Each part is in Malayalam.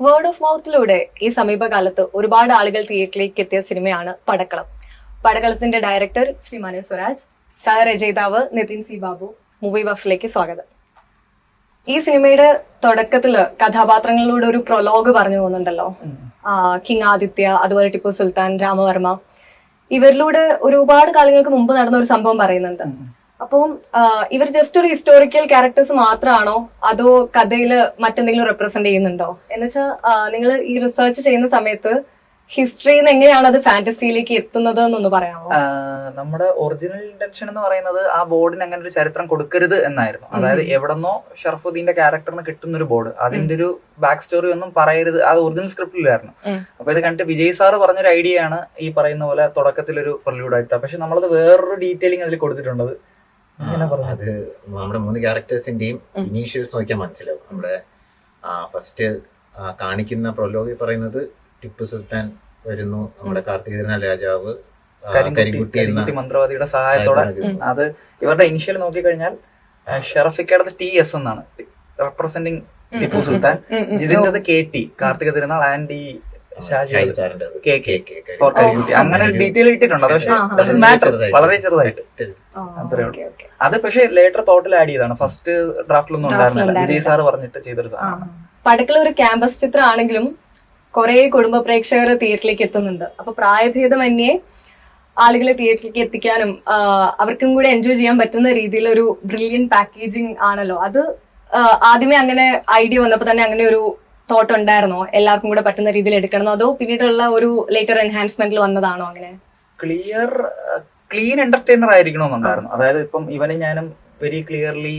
വേർഡ് ഓഫ് മൗത്തിലൂടെ ഈ സമീപകാലത്ത് ഒരുപാട് ആളുകൾ തിയേറ്ററിലേക്ക് എത്തിയ സിനിമയാണ് പടക്കളം. പടക്കളത്തിന്റെ ഡയറക്ടർ ശ്രീ മനു സ്വരാജ്, സഹരചയിതാവ് നിതിൻ സി ബാബു. മൂവി ബഫിലേക്ക് സ്വാഗതം. ഈ സിനിമയുടെ തുടക്കത്തില് കഥാപാത്രങ്ങളിലൂടെ ഒരു പ്രൊലോഗ് പറഞ്ഞു പോകുന്നുണ്ടല്ലോ. കിങ് ആദിത്യ, അതുപോലെ ടിപ്പു സുൽത്താൻ, രാമവർമ്മ, ഇവരിലൂടെ ഒരുപാട് കാലങ്ങൾക്ക് മുമ്പ് നടന്ന ഒരു സംഭവം പറയുന്നുണ്ട്. അപ്പം ഇവർ ജസ്റ്റ് ഒരു ഹിസ്റ്റോറിക്കൽ ക്യാരക്ടേഴ്സ് മാത്രമാണോ, അതോ കഥയിൽ മറ്റെന്തെങ്കിലും റെപ്രസെന്റ് ചെയ്യുന്നുണ്ടോ? എന്നുവെച്ചാൽ നിങ്ങൾ ഈ റിസർച്ച് ചെയ്യുന്ന സമയത്ത് ഹിസ്റ്ററിയിൽ നിന്ന് എങ്ങനെയാണ് അത് ഫാന്റസിയിലേക്ക് എത്തുന്നത് എന്നൊന്ന് പറയാമോ? നമ്മുടെ ഒറിജിനൽ ഇന്റൻഷൻ എന്ന് പറയുന്നത് ആ ബോർഡിന് അങ്ങനെ ഒരു ചരിത്രം കൊടുക്കരുത് എന്നായിരുന്നു. അതായത് എവിടെന്നോ ഷറഫുദ്ദീന്റെ ക്യാരക്ടറിന് കിട്ടുന്ന ഒരു ബോർഡ്, അതിന്റെ ഒരു ബാക്ക് സ്റ്റോറി ഒന്നും പറയരുത്, അത് ഒറിജിനൽ സ്ക്രിപ്റ്റിലായിരുന്നു. അപ്പൊ ഇത് കണ്ടിട്ട് വിജയ് സാറ് പറഞ്ഞൊരു ഐഡിയ ആണ് ഈ പറയുന്ന പോലെ തുടക്കത്തിലൊരു പ്രൊല്യൂഡായിട്ട്. പക്ഷെ നമ്മളത് വേറൊരു ഡീറ്റെയിലിംഗ് അതിൽ കൊടുത്തിട്ടുള്ളത്. അത് നമ്മുടെ 3 ക്യാരക്ടേഴ്സിന്റെയും ഇനീഷ്യൽസ് നോക്കിയാൽ മനസ്സിലാവും. നമ്മുടെ ഫസ്റ്റ് കാണിക്കുന്ന പ്രൊലോഗിൽ പറയുന്നത് ടിപ്പു സുൽത്താൻ വരുന്നു, നമ്മുടെ കാർത്തികേയൻ രാജാവ് കരിങ്കുട്ടി മന്ത്രവാദിയുടെ സഹായത്തോടെ. അത് ഇവരുടെ ഇനിഷ്യൽ നോക്കിക്കഴിഞ്ഞാൽ ഷറഫിക്കടുത്ത് TS എന്നാണ്, representing Tipu Sultan. ജിതിന്റെ KT, Karthika Thirunal, and ഈ അങ്ങനെ ഡീറ്റെയിൽ ഇട്ടിട്ടുണ്ട്. പക്ഷെ മാറ്റർ വളരെ ചെറുതായിട്ട് അത്രേ ഉള്ളൂ. അത് പക്ഷെ ലേറ്റർ തോട്ടിൽ ആഡ് ചെയ്താണ്, ഫസ്റ്റ് ഡ്രാഫ്റ്റിലൊന്നും ഉണ്ടായിരുന്നില്ല. വിജയ് സാറ് പറഞ്ഞിട്ട് ചെയ്തൊരു സാധനമാണ്. പടക്കള ഒരു ക്യാമ്പസ് ചിത്രം ആണെങ്കിലും കുറെ കുടുംബ പ്രേക്ഷകർ തിയേറ്ററിലേക്ക് എത്തുന്നുണ്ട്. അപ്പൊ പ്രായഭേദമന്യേ ആളുകളെ തിയേറ്ററിലേക്ക് എത്തിക്കാനും അവർക്കും കൂടെ എൻജോയ് ചെയ്യാൻ പറ്റുന്ന രീതിയിൽ ഒരു ബ്രില്യൻ പാക്കേജിങ് ആണല്ലോ അത്. ആദ്യമേ അങ്ങനെ ഐഡിയ വന്നപ്പോ തന്നെ അങ്ങനെ ഒരു തോട്ട് ഉണ്ടായിരുന്നോ, എല്ലാവർക്കും കൂടെ പറ്റുന്ന രീതിയിൽ എടുക്കണമെന്നോ, അതോ പിന്നീടുള്ള ഒരു ലേറ്റർ എൻഹാൻസ്മെന്റിൽ വന്നതാണോ? അങ്ങനെ ക്ലീൻ എന്റർടൈനർ ആയിരിക്കണമെന്നുണ്ടായിരുന്നു. അതായത് ഇപ്പം ഇവനും ഞാനും വെരി ക്ലിയർലി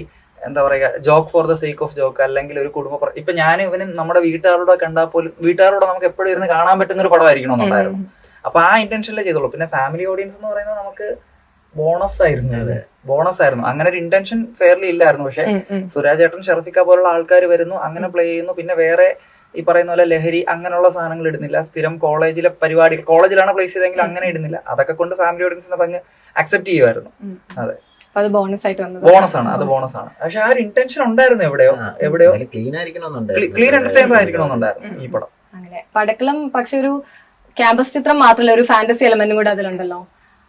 എന്താ പറയുക, joke four the sake of joke, അല്ലെങ്കിൽ ഒരു കുടുംബ, ഇപ്പൊ ഞാനും ഇവനും നമ്മുടെ വീട്ടുകാരോടെ കണ്ടാൽ പോലും വീട്ടുകാരോടെ നമുക്ക് എപ്പോഴും ഇരുന്ന് കാണാൻ പറ്റുന്ന ഒരു പടമായിരിക്കണമെന്നുണ്ടായിരുന്നു. അപ്പൊ ആ ഇന്റൻഷനിലേ ചെയ്തോളൂ. പിന്നെ ഫാമിലി ഓഡിയൻസ് എന്ന് പറയുന്നത് നമുക്ക് ബോണസ് ആയിരുന്നു. അങ്ങനെ ഒരു ഇന്റൻഷൻ ഫെയർലി ഇല്ലായിരുന്നു. പക്ഷെ സുരാജ് ഏട്ടൻ, ഷറഫിക്ക പോലുള്ള ആൾക്കാർ വരുന്നു, അങ്ങനെ പ്ലേ ചെയ്യുന്നു. പിന്നെ വേറെ ഈ പറയുന്ന പോലെ ലഹരി അങ്ങനെയുള്ള സാധനങ്ങൾ ഇടുന്നില്ല. സ്ഥിരം കോളേജിലെ പരിപാടി, കോളേജിലാണ് പ്ലേസ് ചെയ്തെങ്കിൽ അങ്ങനെ ഇടുന്നില്ല. അതൊക്കെ കൊണ്ട് ഫാമിലി ഓഡിയൻസിനെ അങ്ങ് അക്സെപ്റ്റ് ചെയ്യുമായിരുന്നു. അതെ, ബോണസ് ആണ്, അത് ബോണസ് ആണ്. പക്ഷെ ആ ഒരു ഇന്റൻഷൻ ഉണ്ടായിരുന്നു എവിടെയോ ക്ലീൻ എന്റർടൈനർ ആയിരിക്കണമെന്നുണ്ടായിരുന്നു ഈ പടം. അങ്ങനെ പടക്കളം പക്ഷെ ഒരു ക്യാമ്പസ് ചിത്രം മാത്രമല്ല, ഒരു ഫാന്റസി എലമെന്റും കൂടെ അതിലുണ്ടല്ലോ.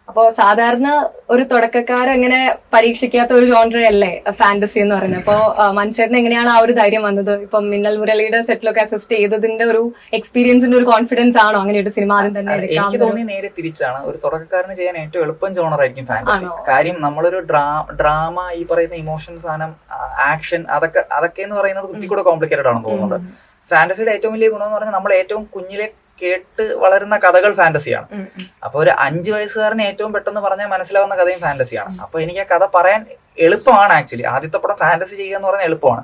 അപ്പൊ സാധാരണ ഒരു തുടക്കക്കാരങ്ങനെ പരീക്ഷിക്കാത്ത ഒരു ജോൺറ അല്ലേ ഫാന്റസി എന്ന് പറയുന്നത്. അപ്പൊ മനുഷ്യന് എങ്ങനെയാണ് ആ ഒരു ധൈര്യം വന്നത്? ഇപ്പൊ മിന്നൽ മുരളിയുടെ സെറ്റിലൊക്കെ അസിസ്റ്റ് ചെയ്തതിന്റെ ഒരു എക്സ്പീരിയൻസിന്റെ ഒരു കോൺഫിഡൻസ് ആണോ അങ്ങനെ ഒരു സിനിമ ആദ്യം തന്നെ? എനിക്ക് തോന്നി നേരെ തിരിച്ചാണ്. ഒരു തുടക്കക്കാരന് ചെയ്യാൻ ഏറ്റവും എളുപ്പം ജോണർ ആയിരിക്കും ഫാന്റസി. കാര്യം നമ്മളൊരു ഡ്രാമ, ഈ പറയുന്ന ഇമോഷൻ സാധനം, ആക്ഷൻ, അതൊക്കെ എന്ന് പറയുന്നത് കുത്തിക്കൂടെ കോംപ്ലിക്കേറ്റഡ് ആണെന്ന് തോന്നുന്നുണ്ട്. ഫാന്റസിയുടെ ഏറ്റവും വലിയ ഗുണം എന്ന് പറഞ്ഞാൽ നമ്മൾ ഏറ്റവും കുഞ്ഞിലെ കേട്ട് വളരുന്ന കഥകൾ ഫാന്റസിയാണ്. അപ്പൊ ഒരു 5 വയസ്സുകാരന് ഏറ്റവും പെട്ടെന്ന് പറഞ്ഞാൽ മനസ്സിലാവുന്ന കഥയും ഫാന്റസിയാണ്. അപ്പൊ എനിക്ക് ആ കഥ പറയാൻ എളുപ്പമാണ്. ആക്ച്വലി ആദ്യത്തെ പടം ഫാന്റസി ചെയ്യുക എന്ന് പറഞ്ഞാൽ എളുപ്പമാണ്.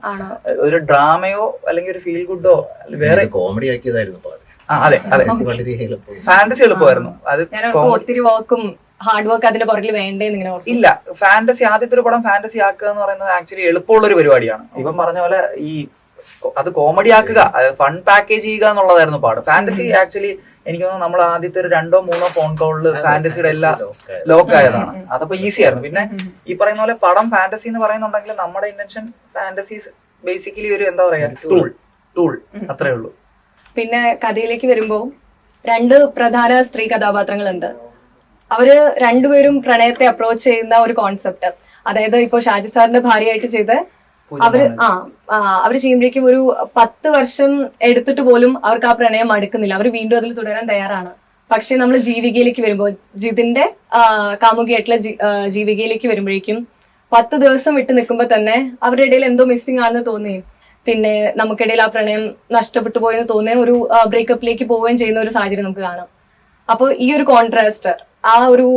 ഒരു ഡ്രാമയോ അല്ലെങ്കിൽ ഒരു ഫീൽ ഗുഡോ വേറെ കോമഡി ആക്കിയതായിരുന്നു. അതെ, ഫാന്റസി എളുപ്പമായിരുന്നു. അത് ഒത്തിരി വർക്കും ഹാർഡ് വർക്ക് അതിന്റെ പുറകിൽ വേണ്ടേന്ന് ഇല്ല. ഫാന്റസി ആദ്യത്തെ ഒരു പടം ഫാന്റസി ആക്കുക എന്ന് പറയുന്നത് ആക്ച്വലി എളുപ്പമുള്ള ഒരു പരിപാടിയാണ്. ഇവൻ പറഞ്ഞ പോലെ ഈ അത് കോമഡി ആക്കുക, ഫൺ പാക്കേജ് ചെയ്യുക എന്നുള്ളതായിരുന്നു പാട്. ഫാന്റസി ആക്ച്വലി എനിക്ക് തോന്നുന്നു നമ്മൾ ആദ്യത്തെ ഒരു 2-3 ഫോൺ കോളില് ഫാന്റസിയുടെ എല്ലാ ലോക്ക് ആയതാണ്. അതപ്പോ ഈസി ആയിരുന്നു. പിന്നെ ഈ പറയുന്ന പോലെ പടം ഫാന്റസി എന്ന് പറയുന്നുണ്ടെങ്കിൽ നമ്മുടെ ഇന്റൻഷൻ ഫാന്റസി ബേസിക്കലി ഒരു എന്താ പറയാ ടൂൾ അത്രേ ഉള്ളൂ. പിന്നെ കഥയിലേക്ക് വരുമ്പോ 2 പ്രധാന സ്ത്രീ കഥാപാത്രങ്ങളുണ്ട്. അവര് രണ്ടുപേരും പ്രണയത്തെ അപ്രോച്ച് ചെയ്യുന്ന ഒരു കോൺസെപ്റ്റ്. അതായത് ഇപ്പൊ ഷാജി സാറിന്റെ ഭാര്യയായിട്ട് ചെയ്ത് അവര് ചെയ്യുമ്പോഴേക്കും ഒരു 10 വർഷം എടുത്തിട്ട് പോലും അവർക്ക് ആ പ്രണയം അടുക്കുന്നില്ല. അവർ വീണ്ടും അതിൽ തുടരാൻ തയ്യാറാണ്. പക്ഷെ നമ്മൾ ജീവികയിലേക്ക് വരുമ്പോൾ, ജിതിന്റെ കാമുകിയായിട്ടുള്ള ജീവികയിലേക്ക് വരുമ്പോഴേക്കും 10 ദിവസം വിട്ട് നിൽക്കുമ്പോ തന്നെ അവരുടെ ഇടയിൽ എന്തോ മിസ്സിംഗ് ആണെന്ന് തോന്നി. പിന്നെ നമുക്കിടയിൽ ആ പ്രണയം നഷ്ടപ്പെട്ടു പോയെന്ന് തോന്നിയ ഒരു ബ്രേക്കപ്പിലേക്ക് പോവുകയും ചെയ്യുന്ന ഒരു സാഹചര്യം നമുക്ക് കാണാം. അപ്പൊ ഈ ഒരു കോൺട്രാസ്റ്റ്, ആ ഒരു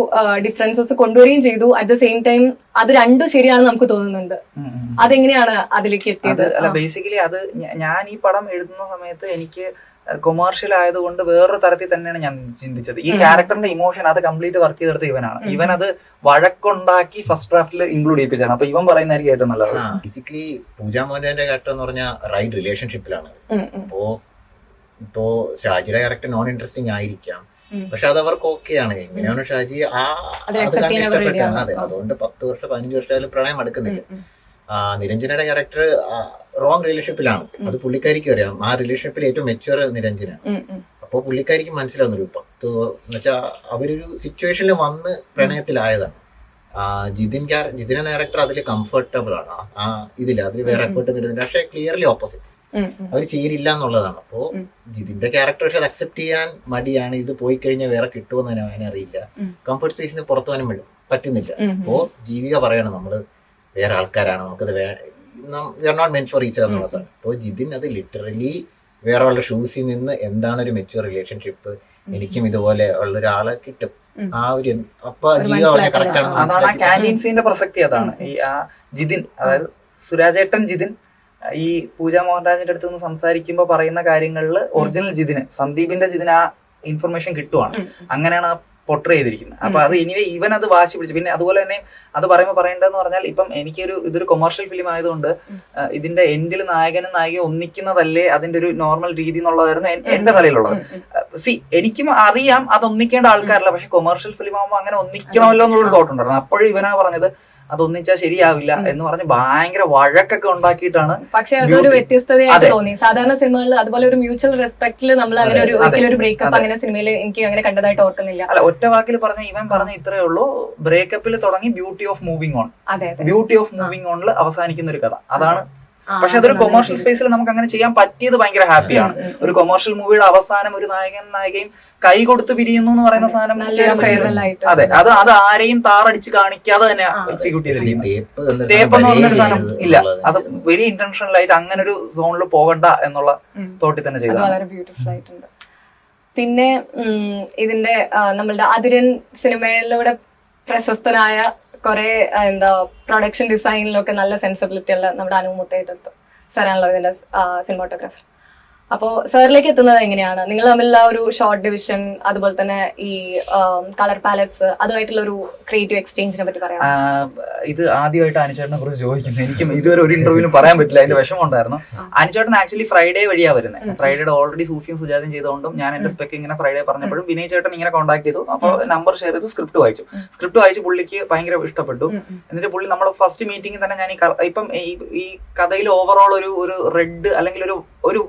ഡിഫറൻസസ് കൊണ്ടുവരികയും ചെയ്തു. അറ്റ് ദ സെയിം ടൈം അത് രണ്ടും ശരിയാണെന്ന് നമുക്ക് തോന്നുന്നുണ്ട്. അതെങ്ങനെയാണ് അതിലേക്ക് എത്തിയത്? അല്ല, ബേസിക്കലി അത് ഞാൻ ഈ പടം എഴുതുന്ന സമയത്ത് എനിക്ക് കൊമേഴ്ഷ്യൽ ആയതുകൊണ്ട് വേറൊരു തരത്തിൽ തന്നെയാണ് ഞാൻ ചിന്തിച്ചത്. ഈ ക്യാരക്ടറിന്റെ ഇമോഷൻ അത് കംപ്ലീറ്റ് വർക്ക് ചെയ്തെടുത്ത് ഇവനാണ്. ഇവൻ അത് വഴക്കുണ്ടാക്കി ഫസ്റ്റ് ഡ്രാഫ്റ്റിൽ ഇൻക്ലൂഡ് ചെയ്യിപ്പിച്ചാണ്. അപ്പൊ ഇവൻ പറയുന്നതായിരിക്കും ഏറ്റവും നല്ലത്. ബേസിക്കലി പൂജാ മോഹന്റെ ക്യാരക്ടർ എന്ന് പറഞ്ഞാൽ റൈറ്റ് റിലേഷൻഷിപ്പിലാണ്. ഇപ്പോ ഷാജിയുടെ ക്യാരക്ടർ നോൺ ഇൻട്രസ്റ്റിംഗ് ആയിരിക്കാം, പക്ഷെ അത് അവർക്ക് ഓക്കെയാണ്. എങ്ങനെയാണ് ഷാജി അത് കണ്ട് ഇഷ്ടപ്പെട്ടാണ്. അതെ, അതുകൊണ്ട് 10 വർഷം 15 വർഷമായാലും പ്രണയം അടുക്കുന്നില്ല. നിരഞ്ജനയുടെ ക്യാരക്ടർ റോങ് റിലേഷൻഷിപ്പിലാണ്. അത് പുള്ളിക്കാരിക്കും അറിയാം. ആ റിലേഷൻഷിപ്പിൽ ഏറ്റവും മെച്ചുവർ നിരഞ്ജനാണ്. അപ്പോൾ പുള്ളിക്കാരിക്ക് മനസ്സിലാവുന്നൊരു 10 എന്നുവെച്ചാൽ അവരൊരു സിറ്റുവേഷനിൽ വന്ന് പ്രണയത്തിലായതാണ്. ജിതിന്റെ ഡയറക്ടർ അതിൽ കംഫർട്ടബിൾ ആണ്. അതിൽ വേറെ എഫേർട്ട് നിരുന്നില്ല. പക്ഷെ ക്ലിയർലി ഓപ്പോസിറ്റ്സ്. അവർ ചേരില്ല എന്നുള്ളതാണ്. അപ്പോ ജിതിന്റെ ക്യാരക്ടർ പക്ഷെ അത് അക്സെപ്റ്റ് ചെയ്യാൻ മടിയാണ്. ഇത് പോയി കഴിഞ്ഞാൽ വേറെ കിട്ടുമെന്ന് അവനറിയില്ല. കംഫർട്ട് സ്പേസിന് പുറത്തു പോകാനും പറ്റുന്നില്ല. അപ്പോ ജീവിക പറയണം നമ്മള് വേറെ ആൾക്കാരാണ്, നമുക്കത് we are not meant for each എന്നുള്ള സാധനം. അപ്പോൾ ജിതിൻ അത് ലിറ്ററലി വേറെ ഉള്ള ഷൂസിൽ നിന്ന് എന്താണ് ഒരു മെച്യൂർ റിലേഷൻഷിപ്പ്, എനിക്കും ഇതുപോലെ ഉള്ള ഒരാളെ കിട്ടും. ആ ഒരു അപ്പൊ ജീവിക വളരെ കറക്റ്റ് ആണ്. അതാണ് ആ ക്യാൻറ്റീൻ സീന്റെ പ്രസക്തി. അതാണ് ഈ ആ ജിതിൻ, അതായത് സുരാജേട്ടൻ ജിതിൻ ഈ പൂജ മോഹൻരാജിന്റെ അടുത്ത് നിന്ന് സംസാരിക്കുമ്പോൾ പറയുന്ന കാര്യങ്ങളിൽ ഒറിജിനൽ ജിതിന്, സന്ദീപിന്റെ ജിതിന് ആ ഇൻഫർമേഷൻ കിട്ടുവാണ്. അങ്ങനെയാണ് ആ പൊട്രേ ചെയ്തിരിക്കുന്നത്. അപ്പൊ അത് എനിവേ ഇവൻ അത് വാശി പിടിച്ചു. പിന്നെ അതുപോലെ തന്നെ അത് പറയുമ്പോൾ പറയേണ്ടതെന്ന് പറഞ്ഞാൽ, ഇപ്പം ഇതൊരു കൊമേഴ്ഷ്യൽ ഫിലിം ആയതുകൊണ്ട് ഇതിന്റെ എൻഡിൽ നായകനും നായികയും ഒന്നിക്കുന്നതല്ലേ അതിന്റെ ഒരു നോർമൽ രീതി എന്നുള്ളതായിരുന്നു എന്റെ തലയിലുള്ളത്. എനിക്കും അറിയാം അത് ഒന്നിക്കേണ്ട ആൾക്കാരല്ല, പക്ഷെ കൊമേഴ്ഷ്യൽ ഫിലിം ആകുമ്പോൾ അങ്ങനെ ഒന്നിക്കണമല്ലോ എന്നുള്ളൊരു തോട്ട് ഉണ്ടായിരുന്നു. അപ്പോഴും ഇവനാ പറഞ്ഞത് അതൊന്നിച്ചാൽ ശരിയാവില്ല എന്ന് പറഞ്ഞ് ഭയങ്കര വഴക്കൊക്കെ ഉണ്ടാക്കിയിട്ടാണ്. പക്ഷെ അതൊരു വ്യത്യസ്തതയായിട്ട് തോന്നി. സാധാരണ സിനിമകളിൽ അതുപോലെ ഒരു മ്യൂച്വൽ റെസ്പെക്ടിൽ നമ്മൾ അങ്ങനെ ഒരു ബ്രേക്കപ്പ് അങ്ങനെ സിനിമയിൽ എനിക്ക് അങ്ങനെ കണ്ടതായിട്ട് ഓർക്കുന്നില്ല. അല്ല, ഒറ്റ വാക്കിൽ പറഞ്ഞ ഇവൻ പറഞ്ഞ ഇത്രയേ ഉള്ളൂ. ബ്രേക്കപ്പിൽ തുടങ്ങി beauty of moving on, beauty of moving ഓണിൽ അവസാനിക്കുന്ന ഒരു കഥ. അതാണ്. പക്ഷെ അതൊരു കൊമേഴ്ഷ്യൽ സ്പേസിൽ നമുക്ക് അങ്ങനെ ചെയ്യാൻ പറ്റിയത് ഭയങ്കര ഹാപ്പിയാണ്. ഒരു കൊമേഴ്ഷ്യൽ മൂവിയുടെ അവസാനം ഒരു നായകയും കൈ കൊടുത്ത് പിരിയുന്നു എന്ന് പറയുന്ന സാധനം. അതെ, അത് ആരെയും താറടിച്ച് കാണിക്കാതെ തന്നെ എക്സിക്യൂട്ട് ചെയ്തിരിക്കുന്നത്. തേപ്പ് എന്ന് പറഞ്ഞൊരു സാധനം ഇല്ല. അത് വെരി ഇന്റൻഷണൽ ആയിട്ട് അങ്ങനെ ഒരു സോണിൽ പോകണ്ട എന്നുള്ള തോട്ടിൽ തന്നെ ചെയ്തത്. വളരെ ബ്യൂട്ടിഫുൾ ആയിട്ടുണ്ട്. പിന്നെ ഇതിന്റെ നമ്മളുടെ അതിരൻ സിനിമയിലൂടെ പ്രശസ്തനായ കുറെ പ്രൊഡക്ഷൻ ഡിസൈനിലൊക്കെ നല്ല സെൻസിബിലിറ്റി ഉള്ള നമ്മുടെ അനുമുത്തേറ്റത്ത് സാറാണല്ലോ ഇതിന്റെ സിനിമാറ്റോഗ്രാഫർ. അപ്പോ സാറിലേക്ക് എത്തുന്നത് എങ്ങനെയാണ്? നിങ്ങൾ തമ്മിലുള്ള ഒരു ഷോർട്ട് ഡിവിഷൻ, അതുപോലെ തന്നെ ഈ കളർ പാലറ്റ്സ്, അതുമായിട്ടുള്ള ഒരു ക്രിയേറ്റീവ് എക്സ്ചേഞ്ചിനെ പറ്റി പറയാം. ഇത് ആദ്യമായിട്ട് അനുചേട്ടനെ കുറിച്ച് ചോദിക്കുന്നത്. എനിക്ക് ഇതുവരെ ഒരു ഇന്റർവ്യൂവിലും പറയാൻ പറ്റില്ല, അതിന്റെ വിഷമം ഉണ്ടായിരുന്നു. അനുചേട്ടൻ ആക്ച്വലി ഫ്രൈഡേ വഴിയാ വരുന്നത്. ഫ്രൈഡേയുടെ ഓൾറെഡി സൂഫിയും സുജാതയും ചെയ്തുകൊണ്ടും ഞാൻ എന്റെ സ്പെക്ക് ഇങ്ങനെ ഫ്രൈഡേ പറഞ്ഞപ്പോഴും വിനയ് ചേട്ടൻ ഇങ്ങനെ കോൺടാക്ട് ചെയ്തു. അപ്പോൾ നമ്പർ ഷെയർ ചെയ്ത് സ്ക്രിപ്റ്റ് വായിച്ചു. പുള്ളിക്ക് ഭയങ്കര ഇഷ്ടപ്പെട്ടു. എന്നിട്ട് പുള്ളി നമ്മൾ ഫസ്റ്റ് മീറ്റിംഗിൽ തന്നെ ഞാൻ ഇപ്പം ഈ കഥയിൽ ഓവറോൾ ഒരു റെഡ് അല്ലെങ്കിൽ ഒരു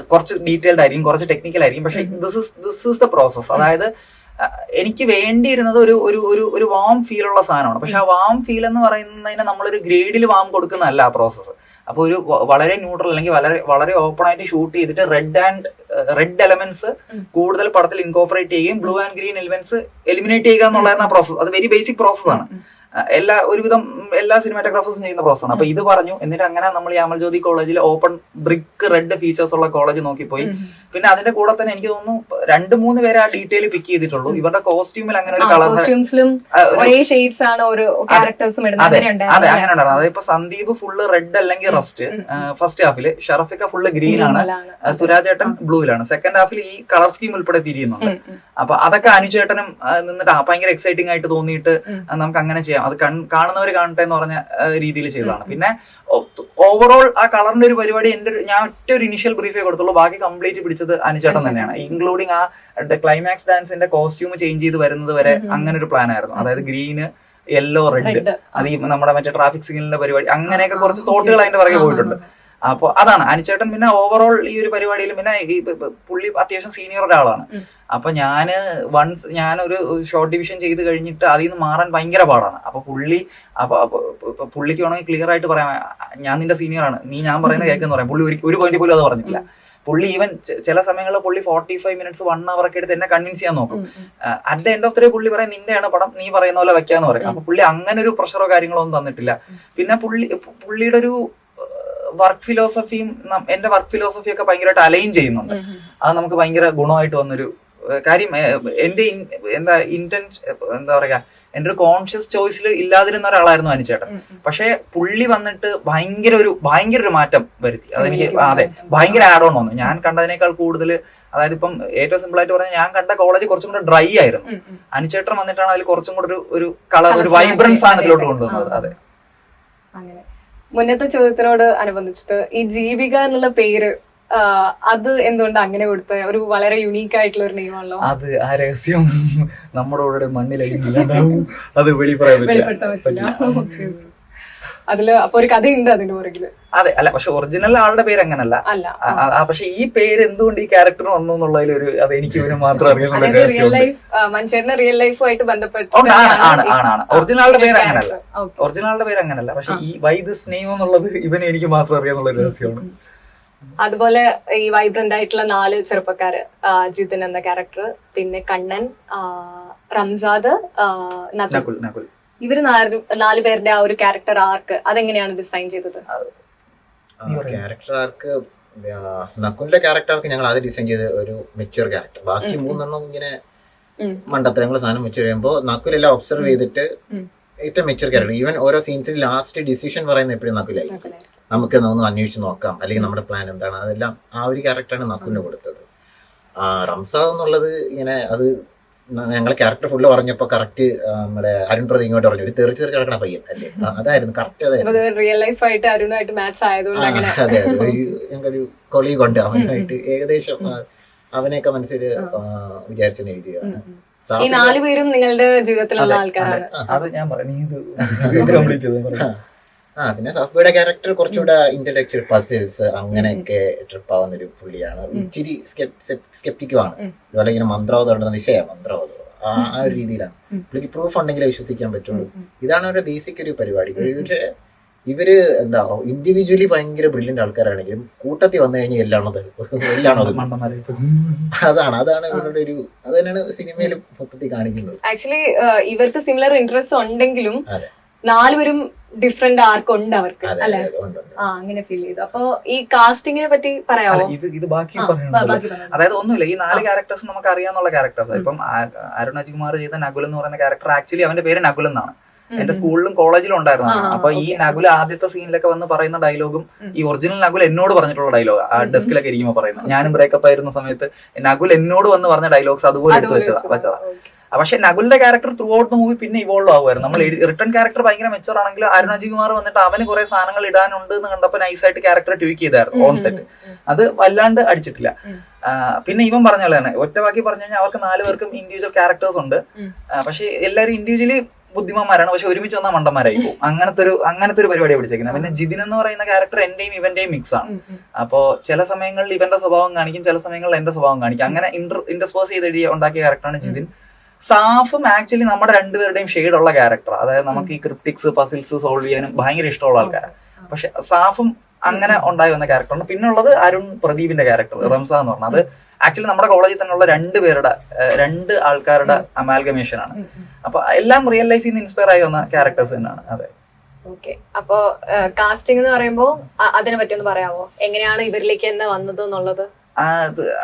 കുറച്ച് ഡീറ്റെയിൽഡ് ആയിരിക്കും, കുറച്ച് ടെക്നിക്കൽ ആയിരിക്കും. പക്ഷെ ദിസ് ഈസ് ദ പ്രോസസ്. അതായത് എനിക്ക് വേണ്ടിയിരുന്നത് ഒരു വാം ഫീൽ ഉള്ള സാധനമാണ്. പക്ഷെ ആ വാം ഫീൽ എന്ന് പറയുന്നതിന് നമ്മളൊരു ഗ്രേഡിൽ വാം കൊടുക്കുന്നതല്ല ആ പ്രോസസ്സ്. അപ്പോൾ ഒരു വളരെ ന്യൂട്രൽ അല്ലെങ്കിൽ വളരെ ഓപ്പൺ ആയിട്ട് ഷൂട്ട് ചെയ്തിട്ട് റെഡ് എലമെന്റ്സ് കൂടുതൽ പടത്തിൽ ഇൻകോപ്പറേറ്റ് ചെയ്യുകയും blue and green elements eliminate ചെയ്യുക എന്നുള്ളതാണ് ആ പ്രോസസ്. അത് വെരി ബേസിക് പ്രോസസ്സാണ്. ഒരുവിധം എല്ലാ സിനിമാറ്റോഗ്രാഫേഴ്സും ചെയ്യുന്ന പ്രോസസ്സാണ്. അപ്പൊ ഇത് പറഞ്ഞു. എന്നിട്ട് അങ്ങനെ നമ്മൾ ഈ അമൽജ്യോതി കോളേജിൽ ഓപ്പൺ ബ്രിക്ക് റെഡ് ഫീച്ചേഴ്സ് ഉള്ള കോളേജ് നോക്കിപ്പോയി. പിന്നെ അതിന്റെ കൂടെ തന്നെ എനിക്ക് തോന്നുന്നു 2-3 പേരെ ആ ഡീറ്റെയിൽ പിക്ക് ചെയ്തിട്ടുള്ളൂ. ഇവരുടെ കോസ്റ്റ്യൂമിൽ അങ്ങനെ ഒരു കളർ, അതെ അങ്ങനെ ഉണ്ടായിരുന്നു. അതായത് ഇപ്പൊ സന്ദീപ് ഫുള്ള് റെഡ് അല്ലെങ്കിൽ റസ്റ്റ് ഫസ്റ്റ് ഹാഫില്, ഷറഫിക്ക ഫുള്ള് ഗ്രീൻ ആണ്, സുരാജേട്ടൻ ബ്ലൂവിലാണ്. സെക്കൻഡ് ഹാഫിൽ ഈ കളർ സ്കീം ഉൾപ്പെടെ തിരിയുന്നുണ്ട്. അപ്പൊ അതൊക്കെ അനുചേട്ടനും നിന്നിട്ട് ഭയങ്കര എക്സൈറ്റിംഗ് ആയിട്ട് തോന്നിയിട്ട് നമുക്ക് അങ്ങനെ ചെയ്യാം, അത് കാണുന്നവർ കാണട്ടെ എന്ന് പറഞ്ഞ രീതിയിൽ ചെയ്തതാണ്. പിന്നെ ഓവറോൾ ആ കളറിന്റെ ഒരു പരിപാടി ഞാൻ ഒറ്റ ഒരു ഇനിഷ്യൽ ബ്രീഫേ കൊടുത്തുള്ളൂ. ബാക്കി കംപ്ലീറ്റ് പിടിച്ചത് അനുചേട്ടൻ തന്നെയാണ്. ഇൻക്ലൂഡിങ് ആ ക്ലൈമാക്സ് ഡാൻസിന്റെ കോസ്റ്റ്യൂം ചേഞ്ച് ചെയ്ത് വരുന്നത് വരെ അങ്ങനെ ഒരു പ്ലാൻ ആയിരുന്നു. അതായത് ഗ്രീന്, യെല്ലോ, റെഡ്, അത് നമ്മുടെ മറ്റേ ട്രാഫിക് സിഗ്നലിന്റെ പരിപാടി, അങ്ങനെയൊക്കെ കുറച്ച് തോട്ടുകൾ അതിന്റെ പുറകെ പോയിട്ടുണ്ട്. അപ്പൊ അതാണ് അനുചേട്ടൻ. പിന്നെ ഓവറോൾ ഈ ഒരു പരിപാടിയിൽ പിന്നെ പുള്ളി അത്യാവശ്യം സീനിയർ ഒരാളാണ്. അപ്പൊ ഞാനൊരു ഷോർട്ട് ഡിവിഷൻ ചെയ്ത് കഴിഞ്ഞിട്ട് അതിൽ നിന്ന് മാറാൻ ഭയങ്കര പാടാണ്. അപ്പൊ പുള്ളിക്ക് വേണമെങ്കിൽ ക്ലിയർ ആയിട്ട് പറയാം, ഞാൻ നിന്റെ സീനിയറാണ്, നീ ഞാൻ പറയുന്നത് കേൾക്കെന്ന് പറയാം. പുള്ളി ഒരു പോയിന്റ് പോലും അത് പറഞ്ഞിട്ടില്ല. പുള്ളി ഈവൻ ചില സമയങ്ങളിൽ പുള്ളി 45 മിനിറ്റ്സ് 1 hour ഒക്കെ എടുത്ത് എന്നെ കൺവിൻസ് ചെയ്യാൻ നോക്കും. At the end of the day പുള്ളി പറയും നിന്റെയാണ് പടം, നീ പറയുന്ന പോലെ വെക്കാന്ന് പറയും. അപ്പൊ പുള്ളി അങ്ങനെ ഒരു പ്രഷറോ കാര്യങ്ങളോ ഒന്നും തന്നിട്ടില്ല. പിന്നെ പുള്ളിയുടെ ഒരു വർക്ക് ഫിലോസഫിയും എന്റെ വർക്ക് ഫിലോസഫി ഒക്കെ ഭയങ്കരമായിട്ട് അലൈൻ ചെയ്യുന്നുണ്ട്. അത് നമുക്ക് ഭയങ്കര ഗുണമായിട്ട് വന്നൊരു കാര്യം. എന്റെ എന്താ പറയാ, എന്റെ ഒരു കോൺഷ്യസ് ചോയ്സിൽ ഇല്ലാതിരുന്ന ഒരാളായിരുന്നു അനുചേട്ടൻ. പക്ഷെ പുള്ളി വന്നിട്ട് ഭയങ്കര ഒരു മാറ്റം വരുത്തി. അതെനിക്ക് ഭയങ്കര ആഡ് ഓൺ വന്നു. ഞാൻ കണ്ടതിനേക്കാൾ കൂടുതൽ, അതായത് ഇപ്പം ഏറ്റവും സിമ്പിൾ ആയിട്ട് പറഞ്ഞാൽ ഞാൻ കണ്ട കോളേജ് കുറച്ചും കൂടെ ഡ്രൈ ആയിരുന്നു. അനുചേട്ടൻ വന്നിട്ടാണ് അതിൽ കുറച്ചും കൂടെ ഒരു കളർ, ഒരു വൈബ്രൻസ് ആണ് ഇതിലോട്ട് കൊണ്ടുവന്നത്. അതെ. മുന്നത്തെ ചോദ്യത്തിനോട് അനുബന്ധിച്ചിട്ട് ഈ ജീവിക എന്നുള്ള പേര് അത് എന്തുകൊണ്ട് അങ്ങനെ കൊടുത്ത ഒരു വളരെ യുണീക്ക് ആയിട്ടുള്ള ഒരു നെയിമാണല്ലോ. അത് ആ രഹസ്യം നമ്മുടെ കൂടെ മണ്ണിലടിഞ്ഞില്ലാണ്ടാവും, അത് വെളിപ്പെടുത്താൻ പറ്റില്ല. അതില് അപ്പൊ ഒരു കഥയുണ്ട് അതിന്റെ പുറകില്. അതെ, അല്ല പക്ഷെ ഒറിജിനൽ ആളുടെ പേര് അങ്ങനല്ല. അല്ല, പക്ഷെ ഈ പേര് എന്തുകൊണ്ട് ഈ ക്യാരക്ടർ വന്നു എന്നുള്ളതിൽ ഒരു അത് എനിക്ക് ഇവന് മാത്രം അറിയാനുള്ള റിയൽ ലൈഫ് മനുഷ്യരുടെ റിയൽ ലൈഫുമായിട്ട് ബന്ധപ്പെട്ട് ആണ്. ഒറിജിനാളുടെ പേര് അങ്ങനല്ല, ഒറിജിനാളുടെ പേര് അങ്ങനല്ല. പക്ഷെ ഈ വൈ ദിസ് നെയിം എന്നുള്ളത് ഇവന് എനിക്ക് മാത്രം അറിയാന്നുള്ള രഹസ്യമാണ്. അതുപോലെ ഈ വൈബ്രന്റ് ആയിട്ടുള്ള 4 ചെറുപ്പക്കാര്, ജിതിൻ എന്ന ക്യാരക്ടർ, പിന്നെ കണ്ണൻ, റംസാദ്, നകുൽ. ഇവര് 4 പേരുടെ ആ ഒരു ക്യാരക്ടർ ആർക്ക് അതെങ്ങനെയാണ് ഡിസൈൻ ചെയ്തത്? ക്യാരക്ടർ ആർക്ക് നകുലിന്റെ ക്യാരക്ടർ ആർക്ക് ഞങ്ങൾ ആദ്യം ഡിസൈൻ ചെയ്ത ഒരു മെച്യൂർ ക്യാരക്ടർ. ബാക്കി 3 ഇങ്ങനെ മണ്ടത്തരങ്ങൾ സാധനം വെച്ച് കഴിയുമ്പോൾ നകുലെല്ലാം ഒബ്സർവ് ചെയ്തിട്ട് ഇത്ര മെച്യൂർ ക്യാരക്ടർ. ഈവൻ ഓരോ സീൻസിൽ ലാസ്റ്റ് ഡിസിഷൻ പറയുന്ന എപ്പോഴും നകുലായി. നമുക്ക് ഒന്ന് അന്വേഷിച്ച് നോക്കാം, അല്ലെങ്കിൽ നമ്മുടെ പ്ലാൻ എന്താണ്, അതെല്ലാം ആ ഒരു ക്യാരക്ടറാണ് നകുലിന് കൊടുത്തത്. റംസാദ് എന്നുള്ളത് ഇങ്ങനെ അത് ഞങ്ങൾ ക്യാരക്ടർ ഫുള്ള് പറഞ്ഞപ്പോ കറക്റ്റ് നമ്മുടെ അരുൺ പ്രതി ഇങ്ങോട്ട് പറഞ്ഞു, ഒരു തെറിച്ച് നടക്കണ പയ്യൻ അല്ലേ, അതായിരുന്നു കറക്റ്റ്. അതായിരുന്നു റിയൽ ലൈഫ് ആയിട്ട് അരുണായിട്ട് മാച്ച് ആയതുകൊണ്ട്. അതെ, ഞങ്ങളൊരു കൊളീഗ് ഉണ്ട്, അവനായിട്ട് ഏകദേശം അവനെയൊക്കെ മനസ്സിൽ വിചാരിച്ചെന്ന് എഴുതിയതാണ്. ഈ 4 പേരും നിങ്ങളുടെ ജീവിതത്തിലുള്ള ആൾക്കാരാണ്. അത് ഞാൻ പറഞ്ഞു. പിന്നെ സഫ്ബിയുടെ ക്യാരക്ടർ കുറച്ചുകൂടെ ഇന്റലക്ച്വൽ പസിൽസ് അങ്ങനെയൊക്കെ ട്രിപ്പ് ആവുന്ന ഒരു പുള്ളിയാണ്. ഇച്ചിരി സ്കെപ്റ്റിക്കുമാണ്. അതുപോലെ ഇങ്ങനെ മന്ത്രവാദം വിഷയം മന്ത്രവാദം ആ ഒരു രീതിയിലാണ്. പുള്ളിക്ക് പ്രൂഫ് ഉണ്ടെങ്കിലേ വിശ്വസിക്കാൻ പറ്റുള്ളൂ. ഇതാണ് അവരുടെ ബേസിക് ഒരു പരിപാടി. പക്ഷേ ഇവര് എന്താ ഇൻഡിവിജ്വലി ഭയങ്കര ബ്രില്യന്റ് ആൾക്കാരാണെങ്കിലും കൂട്ടത്തിൽ വന്നു കഴിഞ്ഞാൽ എല്ലാണോ അതാണ് ഇവരുടെ ഒരു അത് തന്നെയാണ് സിനിമയിൽ മൊത്തത്തിൽ കാണിക്കുന്നത്. ആക്ച്വലി ഇവർക്ക് സിമിലർ ഇൻട്രസ്റ്റ് ഉണ്ടെങ്കിലും 4 പേരും ഡിഫറെന്റ് ആർക്കുണ്ട് അവർക്ക് അല്ലെ? അങ്ങനെ ഫീൽ ചെയ്തു. അപ്പൊ ഈ കാസ്റ്റിങ്ങിനെ പറ്റി പറയാമോ? ഇത് ബാക്കി അതായത് ഒന്നുമില്ല, ഈ 4 ക്യാരക്ടേഴ്സ് നമുക്ക് അറിയാവുന്ന ക്യാരക്ടേഴ്സ്. ഇപ്പം അരുൺ അജികുമാർ ചെയ്ത നകുൽ എന്ന് പറയുന്ന ക്യാരക്ടർ ആക്ച്വലി അവന്റെ പേര് നകുൽ എന്നാണ്. എന്റെ സ്കൂളിലും കോളേജിലും ഉണ്ടായിരുന്നു. അപ്പൊ ഈ നകുൽ ആദ്യത്തെ സീനിലൊക്കെ വന്ന് പറയുന്ന ഡയലോഗും ഈ ഒറിജിനൽ നകുൽ എന്നോട് പറഞ്ഞിട്ടുള്ള ഡയലോഗ് ആ ഡെസ്കിലൊക്കെ ഇരിക്കുമ്പോൾ പറയുന്നത്. ഞാനും ബ്രേക്കപ്പ് ആയിരുന്ന സമയത്ത് നകുൽ എന്നോട് വന്ന് പറഞ്ഞ ഡയലോഗ്സ് അതുപോലെ എടുത്ത് വെച്ചതാ. പക്ഷെ നകുലിന്റെ character throughout the movie പിന്നെ ഇവോൾവ് ആവുമായിരുന്നു. നമ്മൾ റിട്ടേൺ ക്യാരക്ടർ ഭയങ്കര മെച്ചൂർ ആണെങ്കിലും അരുൺ അജികുമാർ വന്നിട്ട് അവന് കുറെ സാധനങ്ങൾ ഇടാനുണ്ട് എന്ന് കണ്ടപ്പോൾ നൈസായിട്ട് ക്യാരക്ടർ ട്വീക്ക് ചെയ്തായിരുന്നു ഓൺ സെറ്റ്. അത് വല്ലാണ്ട് അടിച്ചിട്ടില്ല. പിന്നെ ഇവൻ പറഞ്ഞ പോലെ തന്നെ ഒറ്റ ബാക്കി പറഞ്ഞു കഴിഞ്ഞാൽ അവർക്ക് 4 പേർക്കും ഇൻഡിവിജ്വൽ ക്യാരക്ടേഴ്സ് ഉണ്ട്. പക്ഷെ എല്ലാവരും ഇൻഡിവിജ്വലി ബുദ്ധിമാന്മാരാണ്, പക്ഷെ ഒരുമിച്ച് വന്നാൽ മണ്ടന്മാരായി പോകും. അങ്ങനത്തെ ഒരു പരിപാടിയാണ് പിടിച്ചേക്കുന്നത്. പിന്നെ ജിതിൻ എന്ന് പറയുന്ന ക്യാരക്ടർ എന്റെയും ഇവന്റെയും മിക്സ് ആണ്. അപ്പോ ചില സമയങ്ങളിൽ ഇവന്റെ സ്വഭാവം കാണിക്കും, ചില സമയങ്ങളിൽ എന്റെ സ്വഭാവം കാണിക്കും. അങ്ങനെ ഇന്റർസ്പോസ് ചെയ്ത് ഉണ്ടാക്കിയ ക്യാരക്ടറാണ് ജിതിൻ. സാഫും ആക്ച്വലി നമ്മുടെ 2 പേരുടെയും ഷെയ്ഡ് ഉള്ള ക്യാരക്ടർ. അതായത് നമുക്ക് ഈ ക്രിപ്റ്റിക്സ് പസിൽസ് സോൾവ് ചെയ്യാനും ഭയങ്കര ഇഷ്ടമുള്ള ആൾക്കാരാണ്. പക്ഷെ സാഫും അങ്ങനെ ഉണ്ടായി വന്ന ക്യാരക്ടറാണ്. പിന്നെ ഉള്ളത് അരുൺ പ്രദീപിന്റെ ക്യാരക്ടർ റംസാദ് എന്ന് പറഞ്ഞത്. അത് ആക്ച്വലി നമ്മുടെ കോളേജിൽ തന്നെയുള്ള 2 ആൾക്കാരുടെ അമാൽഗമേഷൻ ആണ്. അപ്പൊ എല്ലാം റിയൽ ലൈഫിൽ നിന്ന് ഇൻസ്പയർ ആയി വന്ന ക്യാരക്ടേഴ്സ് തന്നെയാണ്. അതെ. ഓക്കെ, അപ്പൊ കാസ്റ്റിംഗ് എന്ന് പറയുമ്പോ അതിനെ പറ്റി ഒന്ന് പറയാമോ? എങ്ങനെയാണ് ഇവരിലേക്ക് തന്നെ വന്നത് എന്നുള്ളത്?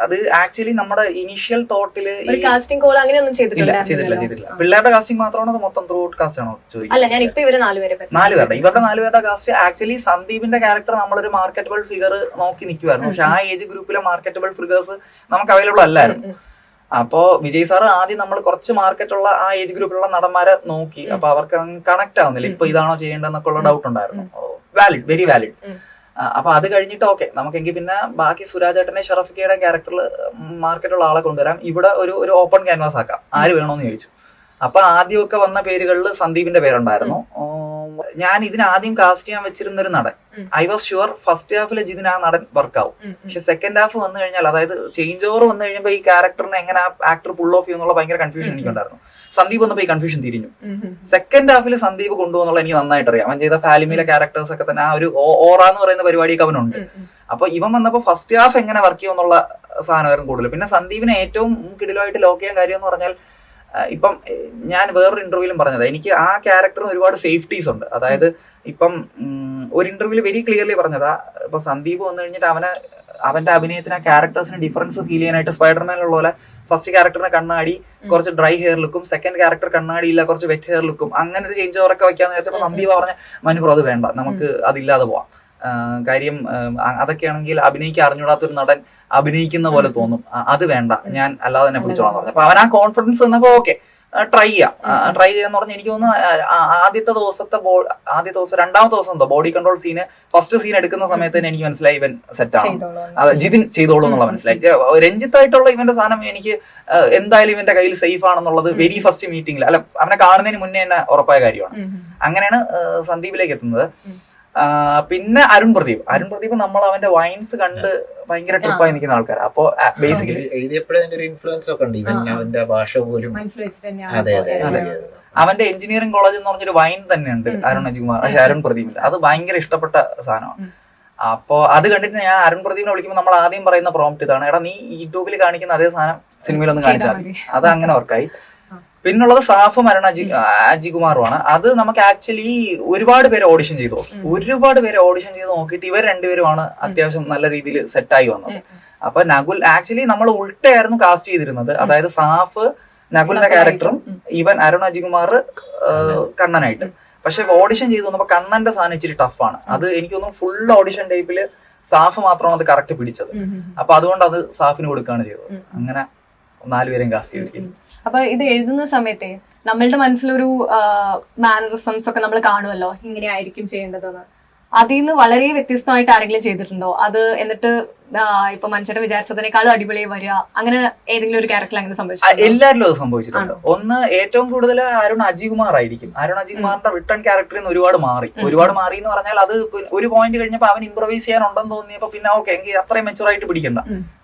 അത് ആക്ച്വലി നമ്മുടെ ഇനീഷ്യൽ തോട്ടില് കാസ്റ്റിംഗ് കോൾ അങ്ങനെയൊന്നും ചെയ്തിട്ടില്ല. പിള്ളേരുടെ കാസ്റ്റിംഗ് മാത്രമാണോ അത് മൊത്തം ത്രൂ ഔട്ട് കാസ്റ്റ് ആണോ ചോദിക്കുന്നത്? അല്ല, ഞാൻ ഇപ്പൊ ഇവര് 4 പേരുടെ ഇവരുടെ 4 പേരുടെ കാസ്റ്റ് ആക്ച്വലി സന്ദീപിന്റെ ക്യാരക്ടർ നമ്മളൊരു മാർക്കറ്റബിൾ ഫിഗർ നോക്കി നിൽക്കുമായിരുന്നു. പക്ഷെ ആ ഏജ് ഗ്രൂപ്പിലെ മാർക്കറ്റബിൾ ഫിഗേഴ്സ് നമുക്ക് അവൈലബിൾ അല്ലായിരുന്നു. അപ്പോ വിജയ് സാർ ആദ്യം നമ്മൾ കുറച്ച് മാർക്കറ്റുള്ള ആ ഏജ് ഗ്രൂപ്പിലുള്ള നടന്മാരെ നോക്കി. അപ്പൊ അവർക്ക് കണക്ട് ആവുന്നില്ല, ഇപ്പൊ ഇതാണോ ചെയ്യേണ്ടതെന്നൊക്കെ ഉള്ള ഡൗട്ട് ഉണ്ടായിരുന്നു. Valid, very valid. അപ്പൊ അത് കഴിഞ്ഞിട്ട് ഓക്കെ നമുക്കെങ്കിൽ പിന്നെ ബാക്കി സുരാജേട്ടനെ ഷറഫിക്കയുടെ ക്യാരക്ടറിൽ മാർക്കറ്റുള്ള ആളെ കൊണ്ടുവരാം, ഇവിടെ ഒരു ഓപ്പൺ ക്യാൻവാസ് ആക്കാം, ആര് വേണോന്ന് ചോദിച്ചു. അപ്പൊ ആദ്യമൊക്കെ വന്ന പേരുകളിൽ സന്ദീപിന്റെ പേരുണ്ടായിരുന്നു. ഞാൻ ഇതിനാദ്യം കാസ്റ്റ് ചെയ്യാൻ വെച്ചിരുന്ന ഒരു നടൻ, ഐ വാസ് ഷുവർ ഫസ്റ്റ് ഹാഫിൽ ജിതിന് ആ നടൻ വർക്കാവും. പക്ഷെ സെക്കൻഡ് ഹാഫ് വന്നു കഴിഞ്ഞാൽ, അതായത് ചേഞ്ച് ഓവർ വന്നു കഴിയുമ്പോൾ ഈ ക്യാരക്ടറിനെ എങ്ങനെ ആ ആക്ടർ പുൾ ഓഫ് ചെയ്യുന്നുള്ള ഭയങ്കര കൺഫ്യൂഷൻ എനിക്കുണ്ടായിരുന്നു. സന്ദീപ് വന്നപ്പോൾ ഈ കൺഫ്യൂഷൻ തിരിഞ്ഞു. സെക്കൻഡ് ഹാഫിൽ സന്ദീപ് കൊണ്ടുപോകുന്നുള്ള എനിക്ക് നന്നായിട്ട് അറിയാം. അവൻ ചെയ്ത ഫാലിമിയിലെ ക്യാരക്ടേഴ്സ് ഒക്കെ തന്നെ ആ ഒരു ഓറ എന്ന് പറയുന്ന പരിപാടിയൊക്കെ അവനുണ്ട്. അപ്പൊ ഇവൻ വന്നപ്പോൾ ഫസ്റ്റ് ഹാഫ് എങ്ങനെ വർക്ക് ചെയ്യുമെന്നുള്ള സാധനമായിരുന്നു കൂടുതൽ. പിന്നെ സന്ദീപിനെ ഏറ്റവും കിടിലമായിട്ട് ലോക്ക് ചെയ്യാൻ കാര്യം എന്ന് പറഞ്ഞാൽ, ഇപ്പം ഞാൻ വേറൊരു ഇന്റർവ്യൂവിലും പറഞ്ഞത്, എനിക്ക് ആ ക്യാരക്ടറിന് ഒരുപാട് സേഫ്റ്റീസ് ഉണ്ട്. അതായത് ഇപ്പം ഒരു ഇന്റർവ്യൂവിൽ വെരി ക്ലിയർലി പറഞ്ഞതാ, ഇപ്പൊ സന്ദീപ് വന്നു കഴിഞ്ഞിട്ട് അവന്റെ അഭിനയത്തിന് ആ ക്യാരക്ടേഴ്സിന് ഡിഫറൻസ് ഫീൽ ചെയ്യാനായിട്ട് സ്പൈഡർമാനുള്ള പോലെ ഫസ്റ്റ് ക്യാരക്ടറിന് കണ്ണാടി കുറച്ച് ഡ്രൈ ഹെയർ ലുക്കും, സെക്കൻഡ് ക്യാരക്ടർ കണ്ണാടി ഇല്ല കുറച്ച് വെറ്റ് ഹെയർ ലുക്കും, അങ്ങനത്തെ ചേഞ്ച് ഓവറൊക്കെ വെക്കാന്ന് വെച്ചപ്പോൾ സന്ദീപ് പറഞ്ഞ മനുപ്രോ അത് വേണ്ട, നമുക്ക് അതില്ലാതെ പോവാം. കാര്യം അതൊക്കെയാണെങ്കിൽ അഭിനയിക്കാൻ അറിഞ്ഞൂടാത്തൊരു നടൻ അഭിനയിക്കുന്ന പോലെ തോന്നും, അത് വേണ്ട, ഞാൻ അല്ലാതെ തന്നെ പിടിച്ചോളാന്ന് പറഞ്ഞു. അപ്പൊ അവൻ ആ കോൺഫിഡൻസ് തന്നപ്പോ ഓക്കെ. ട്രൈ ചെയ്യാന്ന് പറഞ്ഞാൽ എനിക്ക് തോന്നുന്നു ആദ്യത്തെ ദിവസം രണ്ടാമത്തെ ദിവസം എന്തോ body control scene first scene എടുക്കുന്ന സമയത്ത് തന്നെ എനിക്ക് മനസ്സിലായി ഇവൻ സെറ്റാണ്. അത് ജിതിൻ ചെയ്തോളൂ എന്നുള്ള മനസ്സിലായി. രഞ്ജിത്തായിട്ടുള്ള ഇവന്റെ സാധനം എനിക്ക് എന്തായാലും ഇവന്റെ കയ്യിൽ സേഫ് ആണെന്നുള്ളത് വെരി ഫസ്റ്റ് മീറ്റിംഗിൽ, അല്ല അവനെ കാണുന്നതിന് മുന്നേ തന്നെ ഉറപ്പായ കാര്യമാണ്. അങ്ങനെയാണ് സന്ദീപിലേക്ക് എത്തുന്നത്. പിന്നെ അരുൺ പ്രദീപ് നമ്മൾ അവന്റെ വൈൻസ് കണ്ട് ഭയങ്കര ട്രിപ്പായി നിൽക്കുന്ന ആൾക്കാർ. അപ്പോ ബേസിക്കലി എഴുതിയപ്പോഴേ ഒരു ഇൻഫ്ലുവൻസ് ഒക്കെ ഉണ്ട്, ഇവൻ അവന്റെ ഭാഷ പോലും. അതെ അതെ അവന്റെ എഞ്ചിനീയറിംഗ് കോളേജ് എന്ന് പറഞ്ഞൊരു വൈൻ തന്നെയുണ്ട് അരുൺ പ്രദീപിന്റെ. അത് ഭയങ്കര ഇഷ്ടപ്പെട്ട സാധനമാണ്. അപ്പോ അത് കണ്ടിട്ട് ഞാൻ അരുൺ പ്രദീപിനെ വിളിക്കുമ്പോൾ നമ്മൾ ആദ്യം പറയുന്ന പ്രോംപ്റ്റ് ഇതാണ്, എടാ നീ യൂട്യൂബിൽ കാണിക്കുന്ന അതേ സാധനം സിനിമയിലൊന്ന് കാണിച്ചാൽ മതി. അത് അങ്ങനെ വർക്കായി. പിന്നുള്ളത് സാഫും അജികുമാറുമാണ്. അത് നമുക്ക് ആക്ച്വലി ഒരുപാട് പേര് ഓഡിഷൻ ചെയ്തു നോക്കിയിട്ട് ഇവർ രണ്ടുപേരുമാണ് അത്യാവശ്യം നല്ല രീതിയിൽ സെറ്റായി വന്നത്. അപ്പൊ നകുൽ ആക്ച്വലി നമ്മൾ ഉൾട്ടയായിരുന്നു കാസ്റ്റ് ചെയ്തിരുന്നത്. അതായത് സാഫ് നകുലിന്റെ ക്യാരക്ടറും ഇവൻ അരുൺ അജികുമാർ കണ്ണനായിട്ട്. പക്ഷെ ഓഡിഷൻ ചെയ്തു വന്നപ്പോ കണ്ണന്റെ സാധനം ഇച്ചിരി ടഫാണ്. അത് എനിക്ക് തോന്നുന്നു ഫുൾ ഓഡിഷൻ ടൈപ്പില് സാഫ് മാത്രമാണ് അത് കറക്റ്റ് പിടിച്ചത്. അപ്പൊ അതുകൊണ്ട് അത് സാഫിന് കൊടുക്കുകയാണ് ചെയ്തത്. അങ്ങനെ 4 പേരെയും കാസ്റ്റ് ചെയ്തിരിക്കുന്നു. അപ്പൊ ഇത് എഴുതുന്ന സമയത്തെ നമ്മളുടെ മനസ്സിലൊരു മാനറിസംസ് ഒക്കെ നമ്മൾ കാണുമല്ലോ, ഇങ്ങനെ ആയിരിക്കും ചെയ്യേണ്ടതെന്ന്. അതിൽ നിന്ന് വളരെ വ്യത്യസ്തമായിട്ട് ആരെങ്കിലും ചെയ്തിട്ടുണ്ടോ? അത് എന്നിട്ട് ഇപ്പൊ മനുഷ്യരെ വിചാരിച്ചതിനേക്കാളും അടിപൊളിയായി വരിക, അങ്ങനെ ഏതെങ്കിലും ഒരു ക്യാരക്ടർ അങ്ങനെ സംഭവിച്ചു? എല്ലാവരിലും അത് സംഭവിച്ചിട്ടുണ്ട്. ഒന്ന് ഏറ്റവും കൂടുതൽ അരുൺ അജികുമാർ ആയിരിക്കും. അരുൺ അജികുമാറിന്റെ റിട്ടേൺ ക്യാരക്ടറിൽ നിന്ന് ഒരുപാട് മാറി എന്ന് പറഞ്ഞാൽ അത് ഒരു പോയിന്റ് കഴിഞ്ഞപ്പോ അവൻ ഇംപ്രവൈസ് ചെയ്യാനുണ്ടെന്ന് തോന്നിയപ്പോ പിന്നെ ഓക്കെ എങ്കിൽ അത്രയും മെച്ചുവർ ആയിട്ട് പിടിക്കണ്ട,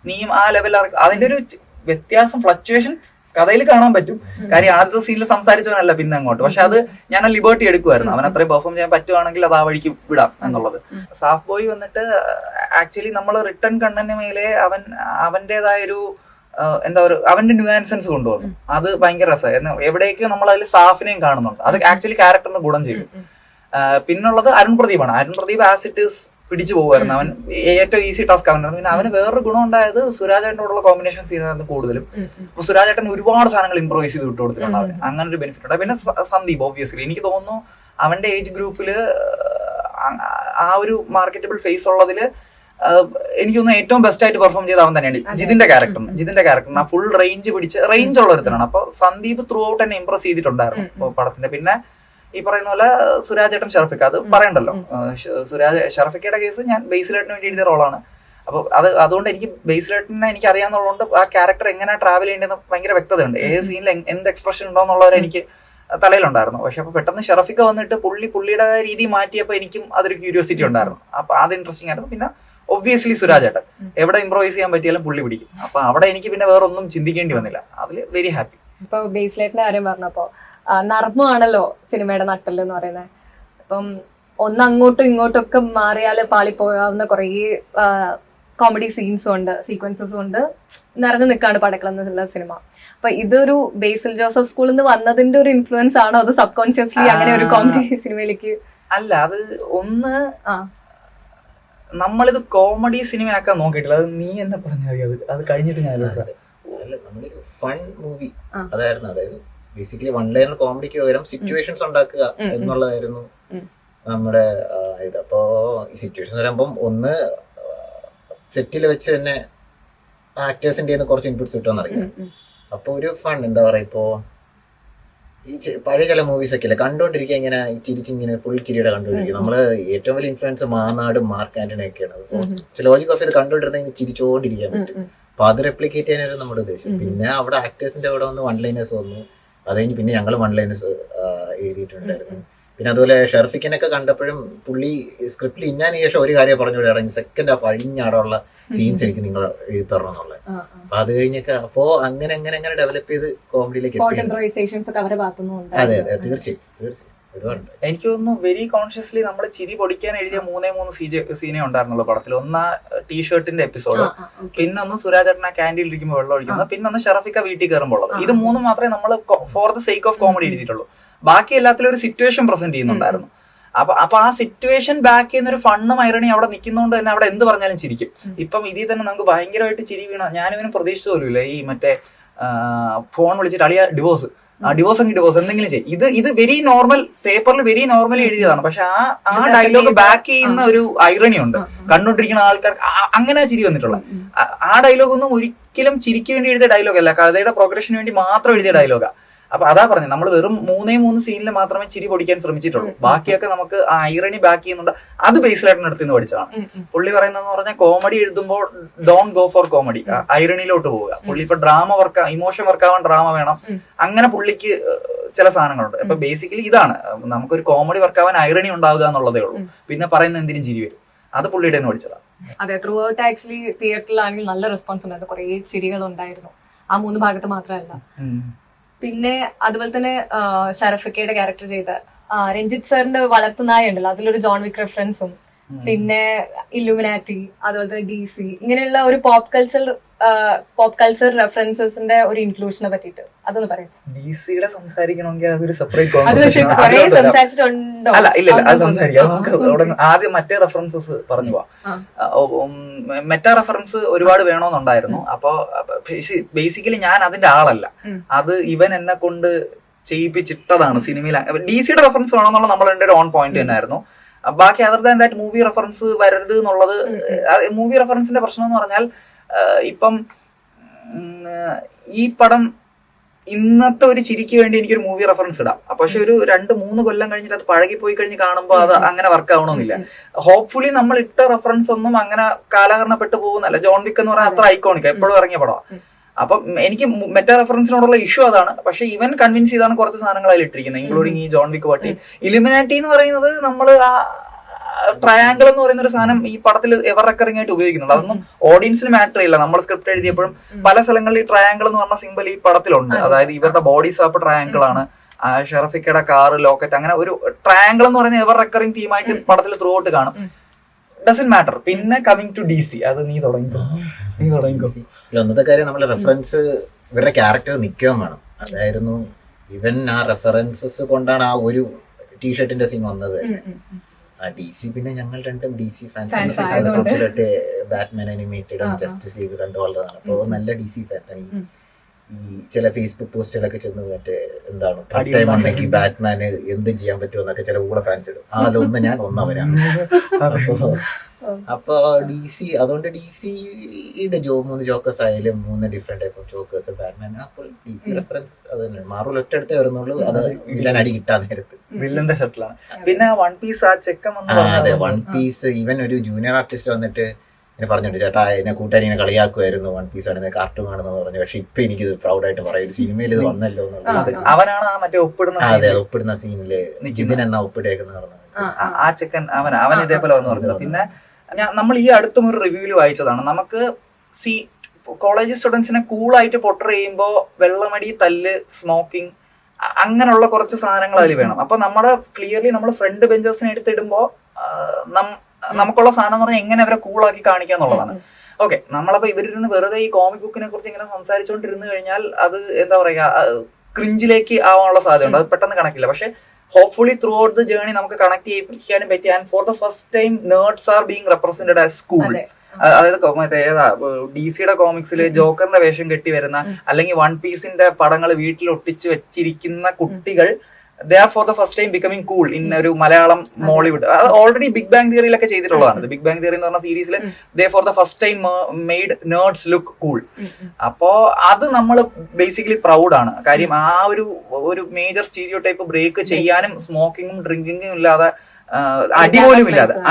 നീയും ആ ലെവലിൽ. അതിന്റെ ഒരു വ്യത്യാസം ഫ്ലക്ച്വേഷൻ കഥയിൽ കാണാൻ പറ്റും. കാര്യം ആദ്യത്തെ സീനിൽ സംസാരിച്ചവനല്ല പിന്നെ അങ്ങോട്ട്. പക്ഷെ അത് ഞാൻ ലിബർട്ടി എടുക്കുമായിരുന്നു, അവൻ അത്രയും പെർഫോം ചെയ്യാൻ പറ്റുവാണെങ്കിൽ അത് ആ വഴിക്ക് വിടാം എന്നുള്ളത്. സാഫ് ബോയ് വന്നിട്ട് ആക്ച്വലി നമ്മൾ റിട്ടേൺ കണ്ണന് മേലെ അവന്റേതായൊരു എന്താ പറയുക, അവന്റെ ന്യൂആൻസൻസ് കൊണ്ടുവന്നു. അത് ഭയങ്കര രസമായിരുന്നു. എവിടേക്ക് നമ്മൾ അതിൽ സാഫിനെയും കാണുന്നുണ്ട്. അത് ആക്ച്വലി ക്യാരക്ടറിന് ഗുണം ചെയ്യും. പിന്നുള്ളത് അരുൺ പ്രദീപാണ്. Arun Pradeep as it is പിടിച്ചു പോകുമായിരുന്നു. അവൻ ഏറ്റവും ഈസി ടാസ്ക് അവനായിരുന്നു. പിന്നെ അവന് വേറൊരു ഗുണം ഉണ്ടായത് സുരാജേട്ടനോടുള്ള കോമ്പിനേഷൻ സീനായിരുന്നു കൂടുതലും. അപ്പൊ സുരാജേട്ടൻ ഒരുപാട് സാധനങ്ങൾ ഇംപ്രൂവൈസ് ചെയ്ത് വിട്ടു കൊടുത്തിട്ടുണ്ട് അവന്. അങ്ങനെ ഒരു ബെനിഫിറ്റ് ഉണ്ട്. പിന്നെ സന്ദീപ് ഒബ്വിയസ്ലി എനിക്ക് തോന്നുന്നു അവന്റെ ഏജ് ഗ്രൂപ്പില് ആ ഒരു മാർക്കറ്റബിൾ ഫേസ് ഉള്ളതില് എനിക്ക് തോന്നുന്നു ഏറ്റവും ബെസ്റ്റ് ആയിട്ട് പെർഫോം ചെയ്ത അവൻ തന്നെയാണ്. ജിതിന്റെ ക്യാരക്ടറിന് ഫുൾ റേഞ്ച് ഉള്ള ഒരുത്തനാണ്. അപ്പൊ സന്ദീപ് ത്രൂ ഔട്ട് തന്നെ ഇംപ്രസ് ചെയ്തിട്ടുണ്ടായിരുന്നു പടത്തിന്റെ. പിന്നെ ഈ പറയുന്ന പോലെ സുരാജേട്ടൻ ഷറഫിക്ക, അത് പറയണ്ടല്ലോ. ഷറഫിക്കയുടെ കേസ് ഞാൻ ബേസിലേട്ടിന് വേണ്ടി എഴുതിയ റോളാണ്. അപ്പൊ അതുകൊണ്ട് എനിക്ക് ബേസിലേട്ടിനെ എനിക്ക് അറിയാവുന്നതുകൊണ്ട് ആ ക്യാരക്ടർ എങ്ങനെ ട്രാവൽ ചെയ്യേണ്ടതെന്ന് ഭയങ്കര വ്യക്തതയുണ്ട്. ഏത് സീനിൽ എന്ത് എക്സ്പ്രഷൻ ഉണ്ടോന്നുള്ളവരെ എനിക്ക് തലയിലുണ്ടായിരുന്നു. പക്ഷെ അപ്പൊ പെട്ടെന്ന് ഷറഫിക്ക വന്നിട്ട് പുള്ളിയുടെ രീതി മാറ്റിയപ്പോ എനിക്കും അതൊരു ക്യൂരിയോസിറ്റി ഉണ്ടായിരുന്നു. അപ്പൊ അത് ഇൻട്രസ്റ്റിംഗ് ആയിരുന്നു. പിന്നെ ഒബ്വിയസ്ലി സുരാജേട്ടൻ എവിടെ ഇംപ്രൂവൈസ് ചെയ്യാൻ പറ്റിയാലും പുള്ളി പിടിക്കും. അപ്പൊ അവിടെ എനിക്ക് പിന്നെ വേറെ ഒന്നും ചിന്തിക്കേണ്ടി വന്നില്ല. അതിൽ വെരി ഹാപ്പി. ഇപ്പൊ ബേസിലേറ്റിന്റെ കാര്യം പറഞ്ഞപ്പോ നർമ്മമാണല്ലോ സിനിമയുടെ നട്ടല് എന്ന് പറയുന്നത്. അപ്പം ഒന്ന് അങ്ങോട്ടും ഇങ്ങോട്ടും ഒക്കെ മാറിയാല് പാളിപ്പോകാവുന്ന കുറേ കോമഡി സീൻസും ഉണ്ട്, സീക്വൻസസും ഉണ്ട്. നിറഞ്ഞു നിൽക്കാണ് പടക്കളം എന്നുള്ള സിനിമ. അപ്പൊ ഇതൊരു ബേസിൽ ജോസഫ് സ്കൂളിൽ നിന്ന് വന്നതിന്റെ ഒരു ഇൻഫ്ലുവൻസ് ആണോ, അത് സബ് കോൺഷ്യസ്ലി അങ്ങനെ ഒരു കോമഡി സിനിമയിലേക്ക്? അല്ല, അത് ഒന്ന് നമ്മളിത് കോമഡി സിനിമയാക്കാൻ നോക്കിയിട്ടില്ല. അത് നീ എന്നെ പറഞ്ഞാൽ അത് കഴിഞ്ഞിട്ട് ഞാൻ നമ്മളൊരു ഫൺ മൂവി അതായിരുന്നു. അതായത് ബേസിക്കലി വൺ ലൈനർ കോമഡിക്ക് പകരം സിറ്റുവേഷൻസ് ഉണ്ടാക്കുക എന്നുള്ളതായിരുന്നു നമ്മുടെ ഇത്. അപ്പോ ഈ സിറ്റുവേഷൻസ് വരുമ്പം ഒന്ന് സെറ്റിൽ വെച്ച് തന്നെ ആക്ടേഴ്സിന്റെ കുറച്ച് ഇൻപുട്സ് കിട്ടുമെന്നറിയാം. അപ്പൊ ഒരു ഫൺ എന്താ പറയാ, ഇപ്പോ ഈ പഴയ ചില മൂവീസ് ഒക്കെ അല്ലേ കണ്ടുകൊണ്ടിരിക്കുക, ഇങ്ങനെ ചിരിച്ചിങ്ങനെ ഫുൾ ചിരിയുടെ കണ്ടുകൊണ്ടിരിക്കുക. നമ്മള് ഏറ്റവും വലിയ ഇൻഫ്ലുവൻസ് മാനാടും മാർക്ക് ആന്റണി ഒക്കെയാണ്. അപ്പൊ ലോജിക് ഓഫ് ഇത് കണ്ടുകൊണ്ടിരുന്ന ചിരിച്ചോണ്ടിരിക്കാൻ പറ്റും. അപ്പൊ അത് റെപ്ലിക്കേറ്റ് ചെയ്യാനായിരുന്നു നമ്മുടെ ഉദ്ദേശം. പിന്നെ അവിടെ ആക്ടേഴ്സിന്റെ അവിടെ വന്ന് വൺ ലൈനേഴ്സ് വന്നു. അത് കഴിഞ്ഞ് പിന്നെ ഞങ്ങൾ വൺ ലൈനേഴ്സ് എഴുതിയിട്ടുണ്ടായിരുന്നു. പിന്നെ അതുപോലെ ഷെർഫിക്കിനൊക്കെ കണ്ടപ്പോഴും പുള്ളി സ്ക്രിപ്റ്റിൽ ഇന്നാന് ശേഷം ഒരു കാര്യം പറഞ്ഞു വിടുകയാണെങ്കിൽ സെക്കൻഡ് ഹാഫ് അഴിഞ്ഞാടുള്ള സീൻസ് എനിക്ക് നിങ്ങൾ എഴുതി തരണം എന്നുള്ളത്. അപ്പൊ അത് കഴിഞ്ഞൊക്കെ അപ്പോ അങ്ങനെ ഡെവലപ്പ് ചെയ്ത് കോമഡിയിലേക്ക് അതെ അതെ തീർച്ചയായും ഒരുപാട്. എനിക്ക് തോന്നുന്നു വെരി കോൺഷ്യസ്ലി നമ്മൾ ചിരി പൊടിക്കാൻ എഴുതിയ 3 സീനേ ഉണ്ടായിരുന്നുള്ളൂ പടത്തിൽ. ഒന്ന് ടീഷർട്ടിന്റെ എപ്പിസോഡ്, പിന്നെ ഒന്ന് സുരാജേട്ടൻ ക്യാൻറ്റീനിൽ ഇരിക്കുമ്പോൾ വെള്ളം ഒഴിക്കുന്നത്, പിന്നെ ഒന്ന് ഷറഫിക്ക വീട്ടിൽ കയറുമ്പോൾ ഉള്ളത്. ഇത് 3 മാത്രമേ നമ്മൾ for the sake of comedy എഴുതിയിട്ടുള്ളൂ. ബാക്കി എല്ലാത്തിലും ഒരു സിറ്റുവേഷൻ പ്രസന്റ് ചെയ്യുന്നുണ്ടായിരുന്നു. അപ്പൊ ആ സിറ്റുവേഷൻ ബാക്ക് ചെയ്യുന്ന ഒരു ഫണ്ണും ഐറണി അവിടെ നിൽക്കുന്നതുകൊണ്ട് തന്നെ അവിടെ എന്ത് പറഞ്ഞാലും ചിരിക്കും. ഇപ്പം ഇതിൽ തന്നെ നമുക്ക് ഭയങ്കരമായിട്ട് ചിരി വീണ ഞാനിവന് പ്രതീക്ഷിച്ച പോലുമില്ല. ഈ മറ്റേ ഫോൺ വിളിച്ചിട്ട് അളിയ ഡിവോഴ്സ് എന്തെങ്കിലും ചെയ്യും. ഇത് വെരി നോർമൽ, പേപ്പറിൽ വെരി നോർമലി എഴുതിയതാണ്. പക്ഷെ ആ ഡയലോഗ് ബാക്ക് ചെയ്യുന്ന ഒരു ഐറണി ഉണ്ട്. കണ്ടോണ്ടിരിക്കുന്ന ആൾക്കാർക്ക് അങ്ങനെ ചിരി വന്നിട്ടുള്ള ആ ഡയലോഗ് ഒന്നും ഒരിക്കലും ചിരിക്ക് വേണ്ടി എഴുതിയ ഡയലോഗ് അല്ല, കഥയുടെ പ്രോഗ്രഷന് വേണ്ടി മാത്രം എഴുതിയ ഡയലോഗാ. അപ്പൊ അതാ പറഞ്ഞു, നമ്മൾ വെറും 3 സീനിൽ മാത്രമേ ചിരി പൊടിക്കാൻ ശ്രമിച്ചിട്ടുള്ളൂ. ബാക്കിയൊക്കെ നമുക്ക് ആ ഐറണി ബാക്ക് ചെയ്യുന്നുണ്ട്. അത് ബേസിലായിട്ട് അടുത്ത് നിന്ന് പഠിച്ചതാണ്. പുള്ളി പറയുന്നതെന്ന് പറഞ്ഞാൽ കോമഡി എഴുതുമ്പോൾ ഡോണ്ട് ഗോ ഫോർ കോമഡി, ഐറണിയിലോട്ട് പോവുക. പുള്ളി ഇപ്പൊ ഡ്രാമ ഇമോഷൻ വർക്കാവാൻ ഡ്രാമ വേണം, അങ്ങനെ പുള്ളിക്ക് ചില സാധനങ്ങളുണ്ട്. അപ്പൊ ബേസിക്കലി ഇതാണ്, നമുക്കൊരു കോമഡി വർക്കാവാൻ ഐറണി ഉണ്ടാവുക എന്നുള്ളതേ ഉള്ളൂ. പിന്നെ പറയുന്ന എന്തിനും ചിരി വരും. അത് പുള്ളിയുടെ നിന്ന് പഠിച്ചതാണ്. അതെ, ത്രൂ ഔട്ട് ആക്ച്വലി തിയേറ്ററിലാണെങ്കിൽ നല്ല റെസ്പോൺസ് ഉണ്ടായിരുന്നു, കുറെ ചിരികൾ ഉണ്ടായിരുന്നു, ആ 3 ഭാഗത്ത് മാത്രമല്ല. പിന്നെ അതുപോലെ തന്നെ ഷറഫിക്കയുടെ ക്യാരക്ടർ ചെയ്ത രഞ്ജിത്ത് സാറിന്റെ വളർത്തുനായ ഉണ്ടല്ലോ, അതിലൊരു ജോൺ വിക്ക് റെഫറൻസും, പിന്നെ ഇല്ലുമിനാറ്റി, അതുപോലെ തന്നെ DC, ഇങ്ങനെയുള്ള ഒരു പോപ്പ് കൾച്ചർ റെഫറൻസസിന്റെ ഒരു ഇൻക്ലൂഷനെ പറ്റിയിട്ട് അതൊന്ന് പറയാം. DC-യുടെ സംസാരിക്കണമെങ്കിൽ അതൊരു സെപ്പറേറ്റ് സംസാരിച്ചിട്ടുണ്ടോ? അല്ല, ഇല്ല, അത് സംസാരിക്കാം. നമുക്ക് ആദ്യം മറ്റേ റെഫറൻസസ് പറഞ്ഞു പോവാം. മെറ്റാ റെഫറൻസ് ഒരുപാട് വേണമെന്നുണ്ടായിരുന്നു. അപ്പൊ ബേസിക്കലി ഞാൻ അതിന്റെ ആളല്ല, അത് ഇവൻ എന്നെ കൊണ്ട് ചെയ്യിപ്പിച്ചിട്ടതാണ് സിനിമയിൽ. DC-യുടെ റെഫറൻസ് വേണമെന്നുള്ള നമ്മളുടെ ഒരു ഓൺ പോയിന്റ് തന്നെയായിരുന്നു. ബാക്കി other than that movie reference വരരുത് എന്നുള്ളത്. മൂവി റെഫറൻസിന്റെ പ്രശ്നം എന്ന് പറഞ്ഞാൽ ഇപ്പം ഈ പടം ഇന്നത്തെ ഒരു ചിരിക്ക് വേണ്ടി എനിക്കൊരു മൂവി റെഫറൻസ് ഇടാം, പക്ഷെ ഒരു 2-3 കൊല്ലം കഴിഞ്ഞിട്ട് അത് പഴകി പോയി കഴിഞ്ഞ് കാണുമ്പോൾ അത് അങ്ങനെ വർക്ക് ആവണമെന്നില്ല. ഹോപ്പ്ഫുള്ളി നമ്മൾ ഇട്ട റെഫറൻസ് ഒന്നും അങ്ങനെ കാലഹരണപ്പെട്ടു പോകുന്നല്ല. ജോൺ വിക്ക് എന്ന് പറഞ്ഞാൽ അത്ര ഐക്കോണിക്, എപ്പോഴും ഇറങ്ങിയ പടമാണ്. അപ്പം എനിക്ക് മെറ്റാ റെഫറൻസിനോടുള്ള ഇഷ്യൂ അതാണ്. പക്ഷെ ഇവൻ കൺവിൻസ് ചെയ്താണ് കുറച്ച് സാധനങ്ങൾ അതിൽ ഇട്ടിരിക്കുന്നത്, ഇൻക്ലൂഡിങ് ഈ ജോൺ വിക്ക് പാട്ടി. ഇലുമിനാറ്റി എന്ന് പറയുന്നത് നമ്മൾ ആ ട്രയാങ്കിൾ എന്ന് പറയുന്ന ഒരു സാധനം ഈ പടത്തിൽ എവർ റെക്കറിംഗ് ആയിട്ട് ഉപയോഗിക്കുന്നുണ്ട്. അതൊന്നും ഓഡിയൻസിന് മാറ്റർ ഇല്ല. നമ്മൾ സ്ക്രിപ്റ്റ് എഴുതിയപ്പോഴും പല സ്ഥലങ്ങളിൽ ഈ ട്രയാങ്കിൾ എന്ന് പറഞ്ഞ സിമ്പിൾ ഈ പടത്തിലുണ്ട്. അതായത് ഇവരുടെ ബോഡി സ്വാപ്പ് ട്രയാങ്കിൾ ആണ്, ഷെറഫിക്കയുടെ കാറ്, ലോക്കറ്റ്, അങ്ങനെ ഒരു ട്രയാങ്കിൾ എന്ന് പറയുന്ന എവർ റെക്കറിംഗ് തീമായിട്ട് പടത്തിൽ ത്രൂ ഔട്ട് കാണും. Doesn't matter. പിന്നെ കമ്മിങ് ടു DC, അത് നീ തുടങ്ങിക്കോ. ഒന്നത്തെ കാര്യം, നമ്മളെ റെഫറൻസ് ഇവരുടെ ക്യാരക്ടർ നിൽക്കുകയും വേണം. അതായിരുന്നു ഇവൻ ആ റെഫറൻസസ് കൊണ്ടാണ് ആ ഒരു ടീഷർട്ടിന്റെ സീൻ വന്നത്. DC പിന്നെ ഞങ്ങൾ രണ്ടും DC ഫാൻസ്, ബാറ്റ്മാൻ അനിമേറ്റഡും ജസ്റ്റിസ് ലീഗ് കണ്ടു വളർന്നതാണ്. അപ്പോൾ നല്ല DC ഫാൻസാണ്. ഈ ചില ഫേസ്ബുക്ക് പോസ്റ്റുകളൊക്കെ ചെന്ന് മറ്റേ എന്താണ് ടൈം ഉണ്ടെങ്കിൽ ബാറ്റ്മാന് എന്തും ചെയ്യാൻ പറ്റുമോ എന്നൊക്കെ ചില കൂടെ ഫാൻസ് ഇടും. അതിലൊന്ന് ഞാൻ ഒന്നവരാണ്. അപ്പൊ DC, അതുകൊണ്ട് DCയുടെ 3 ജോക്കേഴ്സ് ആയാലും 3 different type of jokers, Batman, അപ്പോൾ DC റെഫറൻസസ് അത് തന്നെ. മാർവൽ ഒറ്റടുത്തേ വരുന്നുള്ളൂ, അത് വില്ലൻ അടി കിട്ടാൻ നേരത്ത് വില്ലന്റെ ഷട്ടിലാണ്. പിന്നെ വൺ പീസ് ആ ചെക്കൻ, അതെ, വൺ പീസ് ഈവൻ ഒരു ജൂനിയർ ആർട്ടിസ്റ്റ് വന്നിട്ട് എന്നെ പറഞ്ഞിട്ട്, ചേട്ടാ എന്നെ കൂട്ടുകാരി ഇങ്ങനെ കളിയാക്കുമായിരുന്നു, വൺ പീസ് ആണ് കാർട്ടൂൺ ആണെന്ന് പറഞ്ഞു. പക്ഷെ ഇപ്പൊ എനിക്കിത് പ്രൗഡായിട്ട് പറയും, സിനിമയിൽ ഇത് വന്നല്ലോ എന്നുള്ളത്. അവനാണ് ആ മറ്റേ ഒപ്പിടുന്ന, അതെ, ഒപ്പിടുന്ന സീനില് ഇതിനെന്നാ ഒപ്പിടേക്കുന്ന ആ ചെക്കൻ, അവൻ ഇതേപോലെ വന്ന് പറഞ്ഞത്. പിന്നെ നമ്മൾ ഈ അടുത്തും ഒരു റിവ്യൂവിൽ വായിച്ചതാണ്, നമുക്ക് കോളേജ് സ്റ്റുഡൻസിനെ കൂളായിട്ട് പൊട്ടർ ചെയ്യുമ്പോൾ വെള്ളമടി, തല്ല്, സ്മോക്കിംഗ്, അങ്ങനെയുള്ള കുറച്ച് സാധനങ്ങൾ അതിൽ വേണം. അപ്പൊ നമ്മുടെ ക്ലിയർലി നമ്മൾ ഫ്രണ്ട് ബെഞ്ചേഴ്സിനെ എടുത്തിടുമ്പോൾ നമുക്കുള്ള സാധനം എന്ന് പറഞ്ഞാൽ എങ്ങനെ അവരെ കൂളാക്കി കാണിക്കുക എന്നുള്ളതാണ്. ഓക്കെ, നമ്മളപ്പോ ഇവരിൽ വെറുതെ ഈ കോമിക് ബുക്കിനെ കുറിച്ച് ഇങ്ങനെ സംസാരിച്ചുകൊണ്ടിരുന്നു കഴിഞ്ഞാൽ അത് എന്താ പറയുക, ക്രിഞ്ചിലേക്ക് ആവാനുള്ള സാധ്യതയുണ്ട്. അത് പെട്ടെന്ന് കണക്കില്ല. പക്ഷെ hopefully throughout the journey നമുക്ക് കണക്ട് ചെയ്യാനും പറ്റി. And for the first time nerds are being represented as cool. അതായത് ഏതാ DC-യുടെ കോമിക്സിൽ ജോക്കറിന്റെ വേഷം കെട്ടി വരുന്ന, അല്ലെങ്കിൽ വൺ പീസിന്റെ പടങ്ങൾ വീട്ടിൽ ഒട്ടിച്ച് വെച്ചിരിക്കുന്ന കുട്ടികൾ, they are for the first time becoming cool in ഒരു മലയാളം മോളിവുഡ്. അത് ഓൾറെഡി ബിഗ് ബാങ് തിയറിയിലൊക്കെ ചെയ്തിട്ടുള്ളതാണ്. ബിഗ് ബാങ് തിയറി എന്ന് പറഞ്ഞ സീരീസിൽ they for the first time made nerds look cool. അപ്പോ അത് നമ്മൾ ബേസിക്കലി പ്രൗഡാണ്. കാര്യം ആ ഒരു മേജർ സ്റ്റീരിയോ ടൈപ്പ് ബ്രേക്ക് ചെയ്യാനും, സ്മോക്കിങ്ങും ഡ്രിങ്കിങ്ങും ഇല്ലാതെ,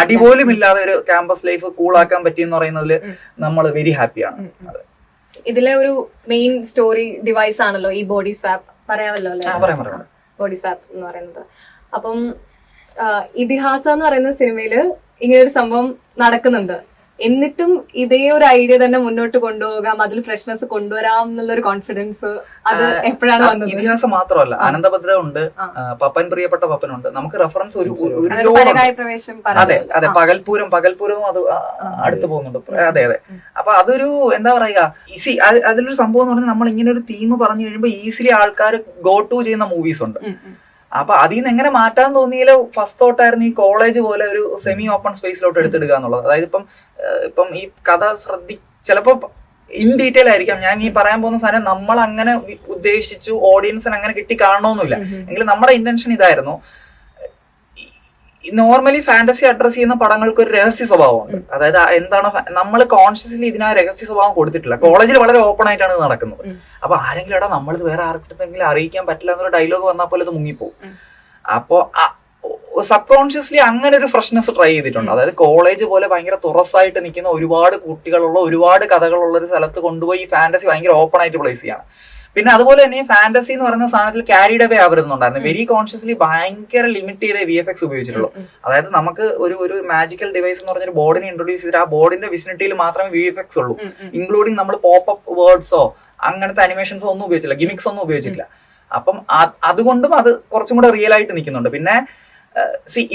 അടിപോലും ഇല്ലാതെ ഒരു ക്യാമ്പസ് ലൈഫ് കൂളാക്കാൻ പറ്റിയെന്ന് പറയുന്നതിൽ നമ്മൾ വെരി ഹാപ്പിയാണ്. ഇതിലെ ഒരു മെയിൻ സ്റ്റോറി ഡിവൈസ് ആണല്ലോ ഈ ബോഡി സ്വാപ്പ്, പറയാമല്ലോ അല്ലേ? ബോഡി സ്വാപ്പ് എന്ന് പറയുന്നത്. അപ്പം ഇതിഹാസം എന്ന് പറയുന്ന സിനിമയില് ഇങ്ങനെ ഒരു സംഭവം നടക്കുന്നുണ്ട്. എന്നിട്ടും ഇതേ ഒരു ഐഡിയ തന്നെ മുന്നോട്ട് കൊണ്ടുപോകാം, അതിൽ ഫ്രഷ്നെസ് കൊണ്ടുവരാം എന്നുള്ളൊരു കോൺഫിഡൻസ് അത് എപ്പോഴാണ് വന്നത്? ഇതിഹാസം മാത്രമല്ല, അനന്തഭദ്ര ഉണ്ട്, പപ്പൻ, പ്രിയപ്പെട്ട പപ്പനുണ്ട്. നമുക്ക് റെഫറൻസ് ഒരു അതെ അതെ പകൽപൂരവും അത് അടുത്ത് പോകുന്നുണ്ട്. അതെ അതെ. അപ്പൊ അതൊരു എന്താ പറയുക, ഈസി. അതിലൊരു സംഭവം എന്ന് പറഞ്ഞാൽ നമ്മൾ ഇങ്ങനെ ഒരു തീം പറഞ്ഞു കഴിയുമ്പോൾ ഈസിലി ആൾക്കാർ ഗോ ടു ചെയ്യുന്ന മൂവീസ് ഉണ്ട്. അപ്പൊ അതിൽ നിന്ന് എങ്ങനെ മാറ്റാൻ തോന്നിയാലോ ഫസ്റ്റ് തോട്ടായിരുന്നു ഈ കോളേജ് പോലെ ഒരു സെമി ഓപ്പൺ സ്പേസിലോട്ട് എടുത്തിടുക എന്നുള്ളത്. അതായത് ഇപ്പം ഈ കഥ ചിലപ്പോ ഇൻ ഡീറ്റെയിൽ ആയിരിക്കാം ഞാൻ ഈ പറയാൻ പോകുന്ന സാധനം. നമ്മൾ അങ്ങനെ ഉദ്ദേശിച്ചു ഓഡിയൻസിന് അങ്ങനെ കിട്ടി കാണണമെന്നില്ല. എങ്കിലും നമ്മുടെ ഇന്റൻഷൻ ഇതായിരുന്നു. നോർമലി ഫാന്റസി അഡ്രസ് ചെയ്യുന്ന പടങ്ങൾക്ക് ഒരു രഹസ്യ സ്വഭാവമുണ്ട്. അതായത് എന്താണ് നമ്മൾ കോൺഷ്യസ്ലി ഇതിനാ രഹസ്യ സ്വഭാവം കൊടുത്തിട്ടില്ല. കോളേജിൽ വളരെ ഓപ്പൺ ആയിട്ടാണ് ഇത് നടക്കുന്നത്. അപ്പൊ ആരെങ്കിലും എടാ നമ്മളിത് വേറെ ആർക്കെങ്കിലും അറിയിക്കാൻ പറ്റില്ല എന്നൊരു ഡയലോഗ് വന്നാൽ പോലെ ഇത് മുങ്ങിപ്പോവും. അപ്പോ സബ് കോൺഷ്യസ്ലി അങ്ങനെ ഒരു ഫ്രഷ്നെസ് ട്രൈ ചെയ്തിട്ടുണ്ട്. അതായത് കോളേജ് പോലെ ഭയങ്കര തുറസായിട്ട് നിൽക്കുന്ന ഒരുപാട് കുട്ടികളുള്ള ഒരുപാട് കഥകളുള്ള ഒരു സ്ഥലത്ത് കൊണ്ടുപോയി ഈ ഫാന്റസി ഭയങ്കര ഓപ്പൺ ആയിട്ട് പ്ലേസ് ചെയ്യാണ്. പിന്നെ അതുപോലെ തന്നെ ഫാന്റസി എന്ന് പറയുന്ന സാധനത്തിൽ ക്യാരിഡ് അവേ ആവരുന്നുണ്ടായിരുന്നു. വെരി കോൺഷ്യസ്ലി ഭയങ്കര ലിമിറ്റ് ചെയ്ത VFX ഉപയോഗിച്ചിട്ടുള്ളൂ. അതായത് നമുക്ക് ഒരു മാജിക്കൽ ഡിവൈസ് എന്ന് പറഞ്ഞൊരു ബോർഡിനെ ഇൻട്രൊഡ്യൂസ് ചെയ്തിട്ട് ആ ബോർഡിന്റെ വിസിനിറ്റിയിൽ മാത്രമേ VFX ഉള്ളൂ. ഇൻക്ലൂഡിങ് നമ്മൾ പോപ്പ് വേർഡ്സോ അങ്ങനത്തെ അനിമേഷൻസോ ഒന്നും ഉപയോഗിച്ചില്ല, ഗിമിക്സ് ഒന്നും ഉപയോഗിച്ചില്ല. അപ്പം അതുകൊണ്ടും അത് കുറച്ചും കൂടെ റിയൽ ആയിട്ട് നിൽക്കുന്നുണ്ട്. പിന്നെ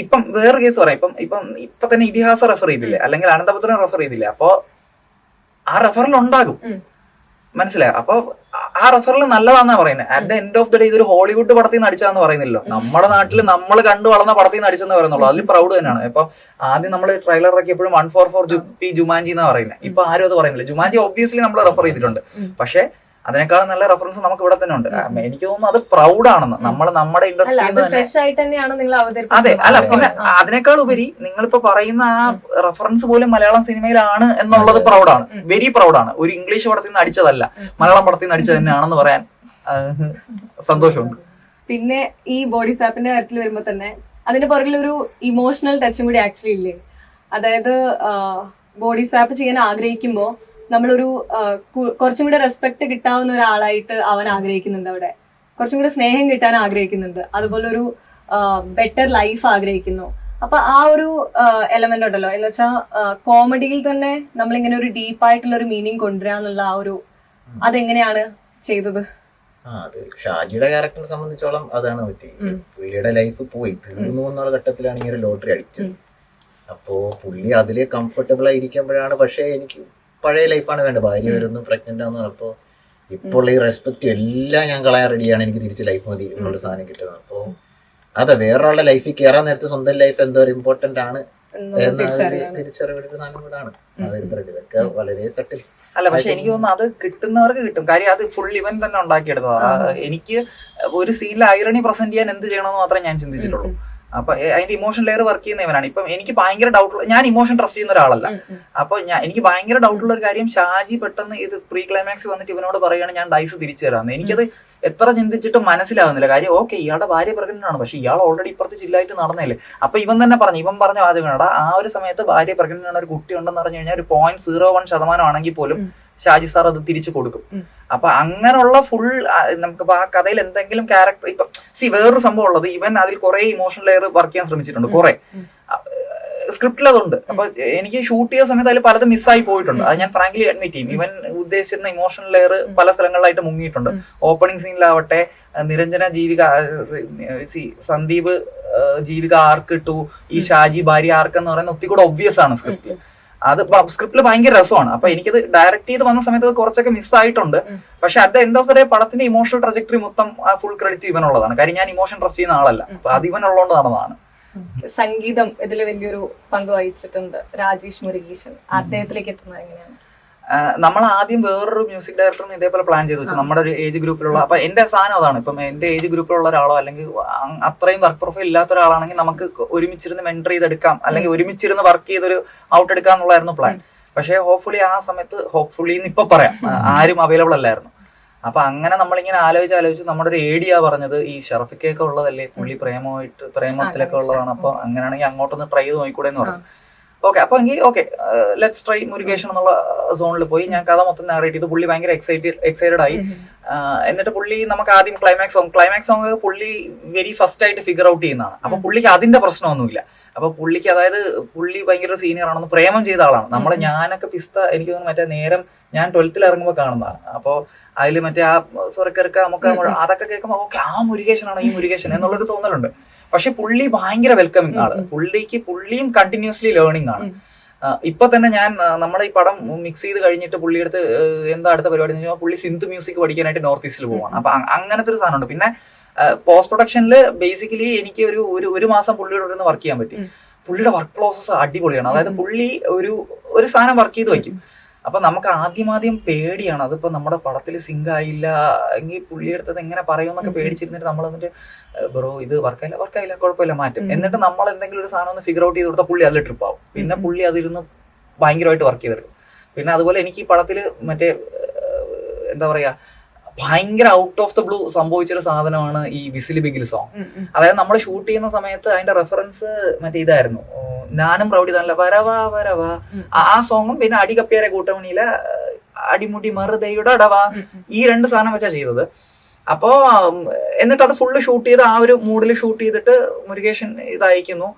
ഇപ്പം വേറെ കേസ് പറയാം. ഇപ്പൊ തന്നെ ഇതിഹാസം റെഫർ ചെയ്തില്ലേ, അല്ലെങ്കിൽ അനന്തപുത്രനെ റെഫർ ചെയ്തില്ലേ, അപ്പൊ ആ റെഫറൽ ഉണ്ടാകും, മനസ്സിലായോ? അപ്പൊ ആ റെഫറൽ നല്ലതാന്നാ പറയുന്നത്. At the end of the day ഇതൊരു ഹോളിവുഡ് പടത്തിൽ നിന്ന് അടിച്ചാന്ന് പറയുന്നില്ലോ, നമ്മുടെ നാട്ടിൽ നമ്മൾ കണ്ടു വളർന്ന പടത്തിൽ നിന്ന് അടിച്ചെന്ന് പറയുന്നുള്ളൂ. അതിൽ പ്രൗഡ് തന്നെയാണ്. ഇപ്പൊ ആദ്യം നമ്മൾ ട്രെയിലർ ഇറക്കിയപ്പോഴും 144 ജുമാൻജി എന്നാ പറയുന്നത്. ഇപ്പൊ ആരും അത് പറയുന്നില്ല. ജുമാൻജി ഒബ്വിയസ്ലി നമ്മൾ റെഫർ ചെയ്തിട്ടുണ്ട്, പക്ഷെ അതിനേക്കാളും നല്ല റെഫറൻസ് നമുക്ക് ഇവിടെ തന്നെ ഉണ്ട്. എനിക്ക് തോന്നുന്നു അത് പ്രൗഡ് ആണെന്ന്. നമ്മൾ നമ്മുടെ ഇൻഡസ്ട്രിയിൽ അതെ. അല്ല, പിന്നെ അതിനേക്കാൾ ഉപരി നിങ്ങളിപ്പോ പറയുന്ന ആ റെഫറൻസ് പോലും മലയാളം സിനിമയിലാണ് എന്നുള്ളത് പ്രൗഡാണ്, വെരി പ്രൗഡാണ്. ഒരു ഇംഗ്ലീഷ് പടത്തിൽ നിന്ന് അടിച്ചതല്ല, മലയാളം പടത്തിൽ നിന്ന് അടിച്ചത് തന്നെയാണെന്ന് പറയാൻ സന്തോഷമുണ്ട്. പിന്നെ ഈ ബോഡി സ്വാപ്പിന്റെ കാര്യത്തിൽ വരുമ്പോ തന്നെ അതിന്റെ പുറകിൽ ഒരു ഇമോഷണൽ ടച്ചും കൂടി ആക്ച്വലി ഇല്ലേ? അതായത് ബോഡി സ്വാപ്പ് ചെയ്യാൻ ആഗ്രഹിക്കുമ്പോ നമ്മളൊരു കുറച്ചും കൂടെ റെസ്പെക്ട് കിട്ടാവുന്ന ഒരാളായിട്ട് അവൻ ആഗ്രഹിക്കുന്നുണ്ട്, അവിടെ കുറച്ചും കൂടെ സ്നേഹം കിട്ടാൻ ആഗ്രഹിക്കുന്നുണ്ട്, അതുപോലെ ഒരു ബെറ്റർ ലൈഫ് ആഗ്രഹിക്കുന്നു. അപ്പൊ ആ ഒരു എലമെന്റ് ഉണ്ടല്ലോ, എന്ന് വെച്ചാൽ കോമഡിയിൽ തന്നെ നമ്മളിങ്ങനെ ഒരു ഡീപ്പായിട്ടുള്ള ഒരു മീനിങ് കൊണ്ടുവരാന്നുള്ള ആ ഒരു അതെങ്ങനെയാണ് ചെയ്തത്? അത് ഷാജിയുടെ ക്യാരക്ടറിനെ സംബന്ധിച്ചോളം അതാണ് പറ്റി. പുള്ളിയുടെ ലൈഫ് പോയി തീർന്നു എന്നുള്ള ഘട്ടത്തിലാണ് ഈ ഒരു ലോട്ടറി അടിച്ചത്. അപ്പോ പുള്ളി അതില് കംഫർട്ടബിൾ ആയിരിക്കുമ്പോഴാണ്, പക്ഷെ എനിക്ക് പഴയ ലൈഫാണ് വേണ്ടത്. ഭാര്യ വരുന്നു, പ്രഗ്നന്റ് ആണെന്ന് പറഞ്ഞപ്പോൾ ഇപ്പോൾ ഈ റെസ്പെക്ട് എല്ലാം ഞാൻ കളയാൻ റെഡിയാണ്, എനിക്ക് തിരിച്ച് ലൈഫ് മതി എന്നുള്ള സാധനം കിട്ടുന്നത്. അപ്പോൾ അതെ, വേറൊരാളുടെ ലൈഫിൽ കയറാൻ നേരത്തെ സ്വന്തം ലൈഫ് എന്തോ ഇമ്പോർട്ടന്റ് ആണ് തിരിച്ചറിവേണ്ട സാധനം കൂടാണ്. ഇതൊക്കെ വളരെ സട്ടിൽ. അല്ല, പക്ഷെ എനിക്ക് തോന്നുന്നു അത് കിട്ടുന്നവർക്ക് കിട്ടും. കാര്യം അത് ഫുൾ ഇവൻ തന്നെ ഉണ്ടാക്കിയെടുത്തതാണ്. എനിക്ക് ഒരു സീനിൽ ഐറണി പ്രസന്റ് ചെയ്യാൻ എന്ത് ചെയ്യണമെന്ന് മാത്രമേ ഞാൻ ചിന്തിച്ചിട്ടുള്ളൂ. അപ്പൊ അതിന്റെ ഇമോഷൻ ലെയർ വർക്ക് ചെയ്യുന്നവനാണ്. ഇപ്പം എനിക്ക് ഭയങ്കര ഡൗട്ട്, ഞാൻ ഇമോഷൻ ട്രസ്റ്റ് ചെയ്യുന്ന ഒരാളല്ല. അപ്പൊ എനിക്ക് ഭയങ്കര ഡൗട്ടുള്ള ഒരു കാര്യം, ഷാജി പെട്ടെന്ന് ഇത് പ്രീ ക്ലൈമാക്സ് വന്നിട്ട് ഇവനോട് പറയുകയാണ് ഞാൻ ഡൈസ് തിരിച്ചു തരാമെന്ന്. എനിക്കത് എത്ര ചിന്തിച്ചിട്ടും മനസ്സിലാവുന്നില്ല. കാര്യം ഓക്കെ, ഇയാളുടെ ഭാര്യ പ്രഗ്നന്റ് ആണ്, പക്ഷെ ഇയാൾ ഓൾറെഡി ഇപ്പുറത്ത് ചില്ലായിട്ട് നടന്നല്ലേ. അപ്പൊ ഇവൻ തന്നെ ഇവൻ പറഞ്ഞ ആദ്യം വേണ്ട, ആ ഒരു സമയത്ത് ഭാര്യ പ്രഗ്നന്റ് ആണ്, ഒരു കുട്ടി ഉണ്ടെന്ന് പറഞ്ഞു കഴിഞ്ഞാൽ ഒരു 0.01% ആണെങ്കിൽ പോലും ഷാജി സാർ അത് തിരിച്ചു കൊടുക്കും. അപ്പൊ അങ്ങനെയുള്ള ഫുൾ നമുക്ക് ആ കഥയിൽ എന്തെങ്കിലും ക്യാരക്ടർ ഇപ്പൊ വേറൊരു സംഭവം ഉള്ളത്, ഇവൻ അതിൽ കുറെ ഇമോഷൻ ലെയർ വർക്ക് ചെയ്യാൻ ശ്രമിച്ചിട്ടുണ്ട്, കുറെ സ്ക്രിപ്റ്റിൽ അതുണ്ട്. അപ്പൊ എനിക്ക് ഷൂട്ട് ചെയ്ത സമയത്ത് അതിൽ പലതും മിസ്സായി പോയിട്ടുണ്ട്. അത് ഞാൻ ഫ്രാങ്ക്ലി അഡ്മിറ്റ് ചെയ്യും. ഇവൻ ഉദ്ദേശിച്ചിരുന്ന ഇമോഷണൽ ലെയർ പല സ്ഥലങ്ങളിലായിട്ട് മുങ്ങിയിട്ടുണ്ട്. ഓപ്പണിംഗ് സീനിലാവട്ടെ, നിരഞ്ജന സന്ദീപ് ജീവിക ആർക്ക് ഇട്ടു, ഈ ഷാജി ഭാര്യ ആർക്ക് എന്ന് പറയുന്ന ഒത്തിരി കൂടെ ഒബ്വിയസ് ആണ് സ്ക്രിപ്റ്റിൽ. അത് സ്ക്രിപ്റ്റിൽ ഭയങ്കര രസമാണ്. അപ്പൊ എനിക്കത് ഡയറക്ട് ചെയ്ത് വന്ന സമയത്ത് അത് കുറച്ചൊക്കെ മിസ്സായിട്ടുണ്ട്. പക്ഷെ at the end of the day പടത്തിന്റെ ഇമോഷണൽ ട്രജക്ടറി മൊത്തം ഫുൾ ക്രെഡിറ്റ് ഇവനുള്ളതാണ്. കാര്യം ഞാൻ ഇമോഷൻ ട്രസ്റ്റ് ചെയ്യുന്ന ആളല്ല, അപ്പൊ അത് ഇവനുള്ളതുകൊണ്ട് നടന്നതാണ്. സംഗീതം ഇതിൽ വലിയൊരു പങ്ക് വഹിച്ചിട്ടുണ്ട് രാജേഷ് മുരുകേശൻ. അദ്ദേഹത്തിലേക്ക് എത്തുന്നത് എങ്ങനെയാണ്? നമ്മൾ ആദ്യം വേറൊരു മ്യൂസിക് ഡയറക്ടറിന് ഇതേപോലെ പ്ലാൻ ചെയ്ത് വെച്ചു, നമ്മുടെ ഒരു ഏജ് ഗ്രൂപ്പിലുള്ള. അപ്പൊ എന്റെ സാധനം അതാണ്, ഇപ്പം എന്റെ ഏജ് ഗ്രൂപ്പിലുള്ള ഒരാളോ അല്ലെങ്കിൽ അത്രയും വർക്ക് പ്രൊഫൈൽ ഇല്ലാത്ത ഒരാളാണെങ്കിൽ നമുക്ക് ഒരുമിച്ചിരുന്ന് മെന്റർ ചെയ്തെടുക്കാം, അല്ലെങ്കിൽ ഒരുമിച്ചിരുന്ന് വർക്ക് ചെയ്തൊരു ഔട്ട് എടുക്കാം എന്നുള്ളതായിരുന്നു പ്ലാൻ. പക്ഷേ ഹോപ്പ്ഫുള്ളി ആ സമയത്ത്, ഹോപ്പ്ഫുള്ളി എന്ന് ഇപ്പൊ പറയാം, ആരും അവൈലബിൾ അല്ലായിരുന്നു. അപ്പൊ അങ്ങനെ നമ്മളിങ്ങനെ ആലോചിച്ച് നമ്മുടെ ഒരു ഏഡിയാ പറഞ്ഞത് ഈ ഷറഫിക്കൊക്കെ ഉള്ളതല്ലേ, പുള്ളി പ്രേമത്തിലൊക്കെ ഉള്ളതാണ്, അപ്പൊ അങ്ങനെയാണെങ്കിൽ അങ്ങോട്ടൊന്ന് ട്രൈ ചെയ്ത് നോക്കിക്കൂടെ എന്ന് പറഞ്ഞു. ഓക്കെ, അപ്പൊ എങ്കിൽ ഓക്കെ ലെറ്റ്സ് ട്രൈ മുരുകേഷൻ എന്നുള്ള സോണിൽ പോയി ഞാൻ കഥ മൊത്തം നാരേറ്റ് ചെയ്തു. പുള്ളി ഭയങ്കര എക്സൈറ്റഡ് ആയി. എന്നിട്ട് പുള്ളി നമുക്ക് ആദ്യം ക്ലൈമാക്സ് സോങ് പുള്ളി വെരി ഫസ്റ്റ് ആയിട്ട് ഫിഗർ ഔട്ട് ചെയ്യുന്നതാണ്. അപ്പൊ പുള്ളിക്ക് അതിന്റെ പ്രശ്നമൊന്നുമില്ല. അപ്പൊ പുള്ളിക്ക്, അതായത് പുള്ളി ഭയങ്കര സീനിയർ ആണെന്ന്, പ്രേമം ചെയ്ത ആളാണ്. നമ്മളെ ഞാനൊക്കെ പിസ്ത, എനിക്ക് തോന്നുന്നു മറ്റേ നേരം ഞാൻ 12th ഇറങ്ങുമ്പോൾ കാണുന്നതാണ്. അപ്പൊ അതിൽ മറ്റേ ആ സ്വരക്കെറുക്ക നമുക്ക് അതൊക്കെ കേൾക്കുമ്പോൾ ഓക്കെ ആ മുരുകേശനാണ് ഈ മുരുകേശൻ എന്നുള്ളൊരു തോന്നലുണ്ട്. പക്ഷെ പുള്ളി ഭയങ്കര വെൽക്കമിങ് ആണ്. പുള്ളിയും കണ്ടിന്യൂസ്ലി ലേണിംഗ് ആണ്. ഇപ്പൊ തന്നെ നമ്മളെ ഈ പടം മിക്സ് ചെയ്ത് കഴിഞ്ഞിട്ട് പുള്ളിയെടുത്ത് എന്താ അടുത്ത പരിപാടി എന്ന് വെച്ചാൽ പുള്ളി സിന്ത് മ്യൂസിക് പഠിക്കാനായിട്ട് നോർത്ത് ഈസ്റ്റിൽ പോവാണ്. അപ്പൊ അങ്ങനത്തെ ഒരു സാധനമുണ്ട്. പിന്നെ പോസ്റ്റ് പ്രൊഡക്ഷനിൽ ബേസിക്കലി എനിക്ക് ഒരു മാസം പുള്ളിയോട് വർക്ക് ചെയ്യാൻ പറ്റി. പുള്ളിയുടെ വർക്ക് പ്രോസസ് അടിപൊളിയാണ്. അതായത് പുള്ളി ഒരു സാധനം വർക്ക് ചെയ്ത് വയ്ക്കും. അപ്പൊ നമുക്ക് ആദ്യം പേടിയാണ്. അതിപ്പോ നമ്മുടെ പടത്തിൽ സിങ്ക് ആയില്ല എങ്കിൽ പുള്ളി എടുത്തത് എങ്ങനെ പറയുമെന്നൊക്കെ പേടിച്ചിരുന്നിട്ട് നമ്മൾ എന്നിട്ട് ബ്രോ ഇത് വർക്കായില്ല കുഴപ്പമില്ല മാറ്റും. എന്നിട്ട് നമ്മൾ എന്തെങ്കിലും ഒരു സാധനം ഒന്ന് ഫിഗർ ഔട്ട് ചെയ്ത് കൊടുത്താൽ പുള്ളി അതിൽ ട്രിപ്പ് ആവും. പിന്നെ പുള്ളി അതിരുന്ന് ഭയങ്കരമായിട്ട് വർക്ക് ചെയ്തെടുക്കും. പിന്നെ അതുപോലെ എനിക്ക് ഈ പടത്തിൽ മറ്റേ എന്താ പറയാ ഭയങ്കര ഔട്ട് ഓഫ് ദ ബ്ലൂ സംഭവിച്ചൊരു സാധനമാണ് ഈ വിസിൽ ബിഗിൽ സോങ്. അതായത് നമ്മൾ ഷൂട്ട് ചെയ്യുന്ന സമയത്ത് അതിന്റെ റെഫറൻസ് മറ്റേ ഇതായിരുന്നു, ഞാനും റൗഡി നല്ല വരവാ വരവാ ആ സോങ്ങും പിന്നെ അടി കപ്പിയാരെ കൂട്ടമണിയിലെ അടിമുടി മറുതയുടെ അടവാ ഈ 2 സാധനം വെച്ചാ ചെയ്തത്. അപ്പോ എന്നിട്ട് അത് ഫുള്ള് ഷൂട്ട് ചെയ്ത് ആ ഒരു മൂഡിൽ ഷൂട്ട് ചെയ്തിട്ട് മുരുകേഷൻ ഇതയക്കുന്നു.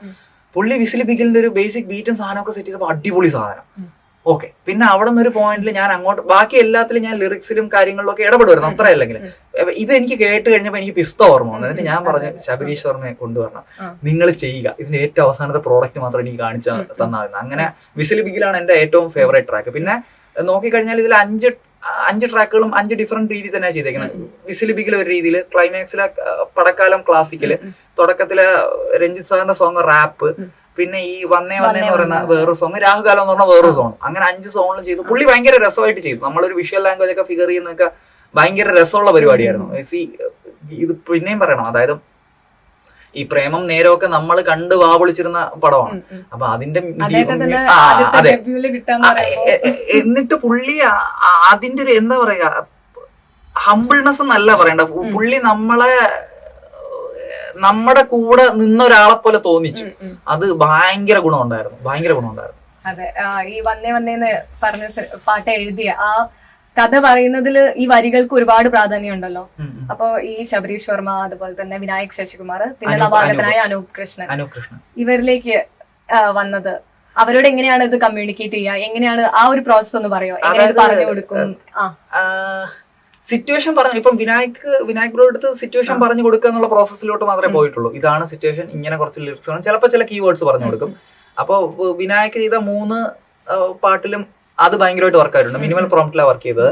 പുള്ളി വിസിൽ ബിഗിലിന്റെ ഒരു ബേസിക് ബീറ്റും സാധനമൊക്കെ സെറ്റ് ചെയ്തപ്പോൾ അടിപൊളി സാധനം. ഓക്കെ, പിന്നെ അവിടെ നിന്ന് ഒരു പോയിന്റിൽ ഞാൻ അങ്ങോട്ട് ബാക്കി എല്ലാത്തിലും ഞാൻ ലിറിക്സിലും കാര്യങ്ങളിലും ഒക്കെ ഇടപെടുമായിരുന്നു, അത്ര അല്ലെങ്കിൽ ഇത് എനിക്ക് കേട്ട് കഴിഞ്ഞപ്പോൾ എനിക്ക് പിസ്ത ഓർമ്മ വന്നു. എന്നിട്ട് ഞാൻ പറഞ്ഞു ശബരീഷ് വർമ്മയെ കൊണ്ടുവരണം, നിങ്ങൾ ചെയ്യുക, ഇതിന്റെ ഏറ്റവും അവസാനത്തെ പ്രോഡക്റ്റ് മാത്രം എനിക്ക് കാണിച്ചു തന്നായിരുന്നു. അങ്ങനെ വിസിൽ ബിഗിലാണ് എന്റെ ഏറ്റവും ഫേവറേറ്റ് ട്രാക്ക്. പിന്നെ നോക്കിക്കഴിഞ്ഞാൽ ഇതിൽ 5 ട്രാക്കുകളും 5 ഡിഫറെന്റ് രീതിയിൽ തന്നെ ചെയ്തേക്കുന്നത്. വിസിൽ ബിഗിൽ ഒരു രീതിയിൽ, ക്ലൈമാക്സിലെ പടക്കാലം ക്ലാസിക്കല്, തുടക്കത്തിലെ രഞ്ജിത്ത് സാറിന്റെ സോങ് റാപ്പ്, പിന്നെ ഈ വന്നേ വന്നേ എന്ന് പറയുന്ന വേറൊരു സോങ്, രാഹുകാലം എന്ന് പറഞ്ഞ വേറൊരു സോങ്. അങ്ങനെ 5 സോങ്ങിലും ചെയ്തു. പുള്ളി ഭയങ്കര രസമായിട്ട് ചെയ്തു. നമ്മളൊരു വിഷ്വൽ ലാംഗ്വേജ് ഒക്കെ ഫിഗർ ചെയ്യുന്നതൊക്കെ ഭയങ്കര രസമുള്ള പരിപാടിയായിരുന്നു. ഇത് പിന്നെയും പറയണം, അതായത് ഈ പ്രേമം നേരമൊക്കെ നമ്മൾ കണ്ട് വാവിളിച്ചിരുന്ന പടമാണ്. അപ്പൊ അതിന്റെ അതെ, എന്നിട്ട് പുള്ളി അതിന്റെ ഒരു എന്താ പറയാ ഹംബിൾനെസ് എന്നല്ല പറയണ്ട, പുള്ളി നമ്മുടെ കൂടെ നിന്ന ഒരാളെ പോലെ തോന്നിച്ചു. അത് ഭയങ്കര ഗുണമുണ്ടായിരുന്നു. അതെ, ഈ വന്നേ വന്നേന്ന് പറഞ്ഞ പാട്ട് എഴുതിയ ആ കഥ പറയുന്നതിൽ ഈ വരികൾക്ക് ഒരുപാട് പ്രാധാന്യം ഉണ്ടല്ലോ. അപ്പൊ ഈ ശബരീഷ് വർമ്മ, അതുപോലെ തന്നെ വിനായക് ശശികുമാർ, പിന്നെ നവാഗതനായ അനൂപ് കൃഷ്ണൻ ഇവരിലേക്ക് വന്നത്, അവരോട് എങ്ങനെയാണ് ഇത് കമ്മ്യൂണിക്കേറ്റ് ചെയ്യുക, എങ്ങനെയാണ് ആ ഒരു പ്രോസസ് ഒന്ന് പറയോ, എങ്ങനെ പറഞ്ഞു കൊടുക്കും? സിറ്റുവേഷൻ പറഞ്ഞു, ഇപ്പം വിനായക് ബ്രോ എടുത്ത് സിറ്റുവേഷൻ പറഞ്ഞു കൊടുക്കുക എന്നുള്ള പ്രോസസ്സിലോട്ട് മാത്രമേ പോയിട്ടുള്ളൂ. ഇതാണ് സിറ്റുവേഷൻ, ഇങ്ങനെ കുറച്ച് ലിറിക്സ് ആണ്, ചിലപ്പോൾ ചില കീവേഡ്സ് പറഞ്ഞു കൊടുക്കും. അപ്പൊ വിനായക് ചെയ്ത 3 പാട്ടിലും അത് ഭയങ്കരമായിട്ട് വർക്ക് ആയിട്ടുണ്ട്. മിനിമൽ പ്രോംപ്റ്റിലാണ് വർക്ക് ചെയ്തത്.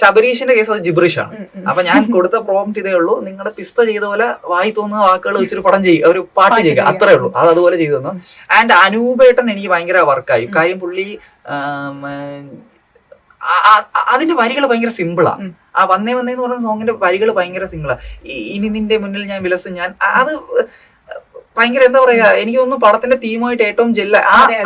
ശബരീഷിന്റെ കേസ് അത് ജിബ്രിഷ് ആണ്. അപ്പൊ ഞാൻ കൊടുത്ത പ്രോംപ്റ്റ് ഇതേ ഉള്ളൂ, നിങ്ങളുടെ പിസ്ത ചെയ്ത പോലെ വായി തോന്നുന്ന വാക്കുകൾ വെച്ചൊരു പടം ചെയ്യുക, ഒരു പാട്ട് ചെയ്യുക, അത്രേ ഉള്ളൂ. അത് അതുപോലെ ചെയ്തു തന്നു. ആൻഡ് അനൂപേട്ടൻ എനിക്ക് ഭയങ്കര വർക്കായി. കാര്യം പുള്ളി അതിന്റെ വരികൾ ഭയങ്കര സിമ്പിളാ. ആ വന്നേ വന്നേ എന്ന് പറയുന്ന സോങ്ങിന്റെ വരികൾ ഭയങ്കര സിമ്പിളാ. ഇനി നിന്റെ മുന്നിൽ ഞാൻ വിലസും ഞാൻ, അത് ഭയങ്കര എന്താ പറയാ, എനിക്ക് തോന്നുന്നു പടത്തിന്റെ തീമായിട്ട് ഏറ്റവും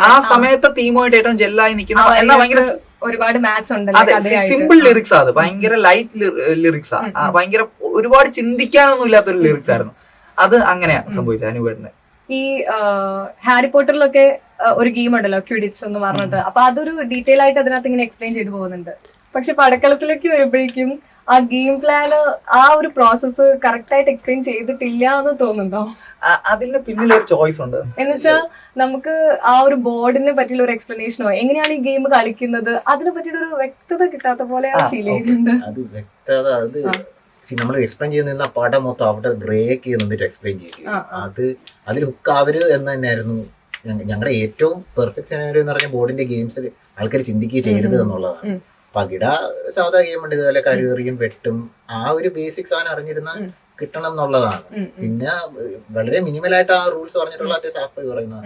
ആ സമയത്തെ തീമായിട്ട് ഏറ്റവും ജെല്ലായി നിൽക്കുന്ന, എന്നാ ഭയങ്കര ഒരുപാട് മാച്ച് ഉണ്ട്. അതെ, സിമ്പിൾ ലിറിക്സ്, അത് ഭയങ്കര ലൈറ്റ് ലിറിക്സാ, ഭയങ്കര ഒരുപാട് ചിന്തിക്കാനൊന്നും ഇല്ലാത്തൊരു ലിറിക്സ് ആയിരുന്നു. അത് അങ്ങനെയാ സംഭവിച്ചത് അനുപേട്ടന്. ഈ ഹാരി പോട്ടറിലൊക്കെ ഒരു ഗെയിം ഉണ്ടല്ലോ, ക്വിഡിച്ച് എന്ന് പറഞ്ഞിട്ട്, അപ്പൊ അതൊരു ഡീറ്റെയിൽ ആയിട്ട് അതിനകത്ത് ഇങ്ങനെ എക്സ്പ്ലെയിൻ ചെയ്തു പോകുന്നുണ്ട്. പക്ഷെ പടക്കളത്തിലേക്ക് വരുമ്പോഴേക്കും ആ ഗെയിം പ്ലാന്, ആ ഒരു പ്രോസസ്സ് കറക്റ്റ് ആയിട്ട് എക്സ്പ്ലെയിൻ ചെയ്തിട്ടില്ല എന്ന് തോന്നുന്നുണ്ടോ? അതിന് പിന്നിലൊരു ചോയ്സ് ഉണ്ട്. എന്നുവെച്ചാൽ നമുക്ക് ആ ഒരു ബോർഡിനെ പറ്റിയുള്ള ഒരു എക്സ്പ്ലനേഷനോ, എങ്ങനെയാണ് ഈ ഗെയിം കളിക്കുന്നത്, അതിനെ പറ്റിയുള്ള ഒരു വ്യക്തത കിട്ടാത്ത പോലെ ഫീൽ ചെയ്യുന്നുണ്ട്. അത് വ്യക്തത, അത് നമ്മൾ എക്സ്പ്ലെയിൻ ചെയ്യുന്ന പാഠം മൊത്തം അവിടെ ബ്രേക്ക് ചെയ്ത് നിന്നിട്ട് എക്സ്പ്ലെയിൻ ചെയ്യും. അതിൽ ഹുക്കാവര് എന്ന് തന്നെയായിരുന്നു ഞങ്ങളുടെ ഏറ്റവും പെർഫെക്റ്റ് സിനാരിയോ എന്ന് പറഞ്ഞ ബോർഡിന്റെ ഗെയിംസിൽ ആൾക്കാർ ചിന്തിക്കുക ചെയ്യരുത് എന്നുള്ളതാണ്. പകിട സാധാ ഗെയിം ഉണ്ട്, ഇതുപോലെ കരുവറിയും വെട്ടും, ആ ഒരു ബേസിക് സാധനം അറിഞ്ഞിരുന്ന കിട്ടണം എന്നുള്ളതാണ്. പിന്നെ വളരെ മിനിമലായിട്ട് ആ റൂൾസ് പറഞ്ഞിട്ടുള്ള സാഫ് പറയുന്നത്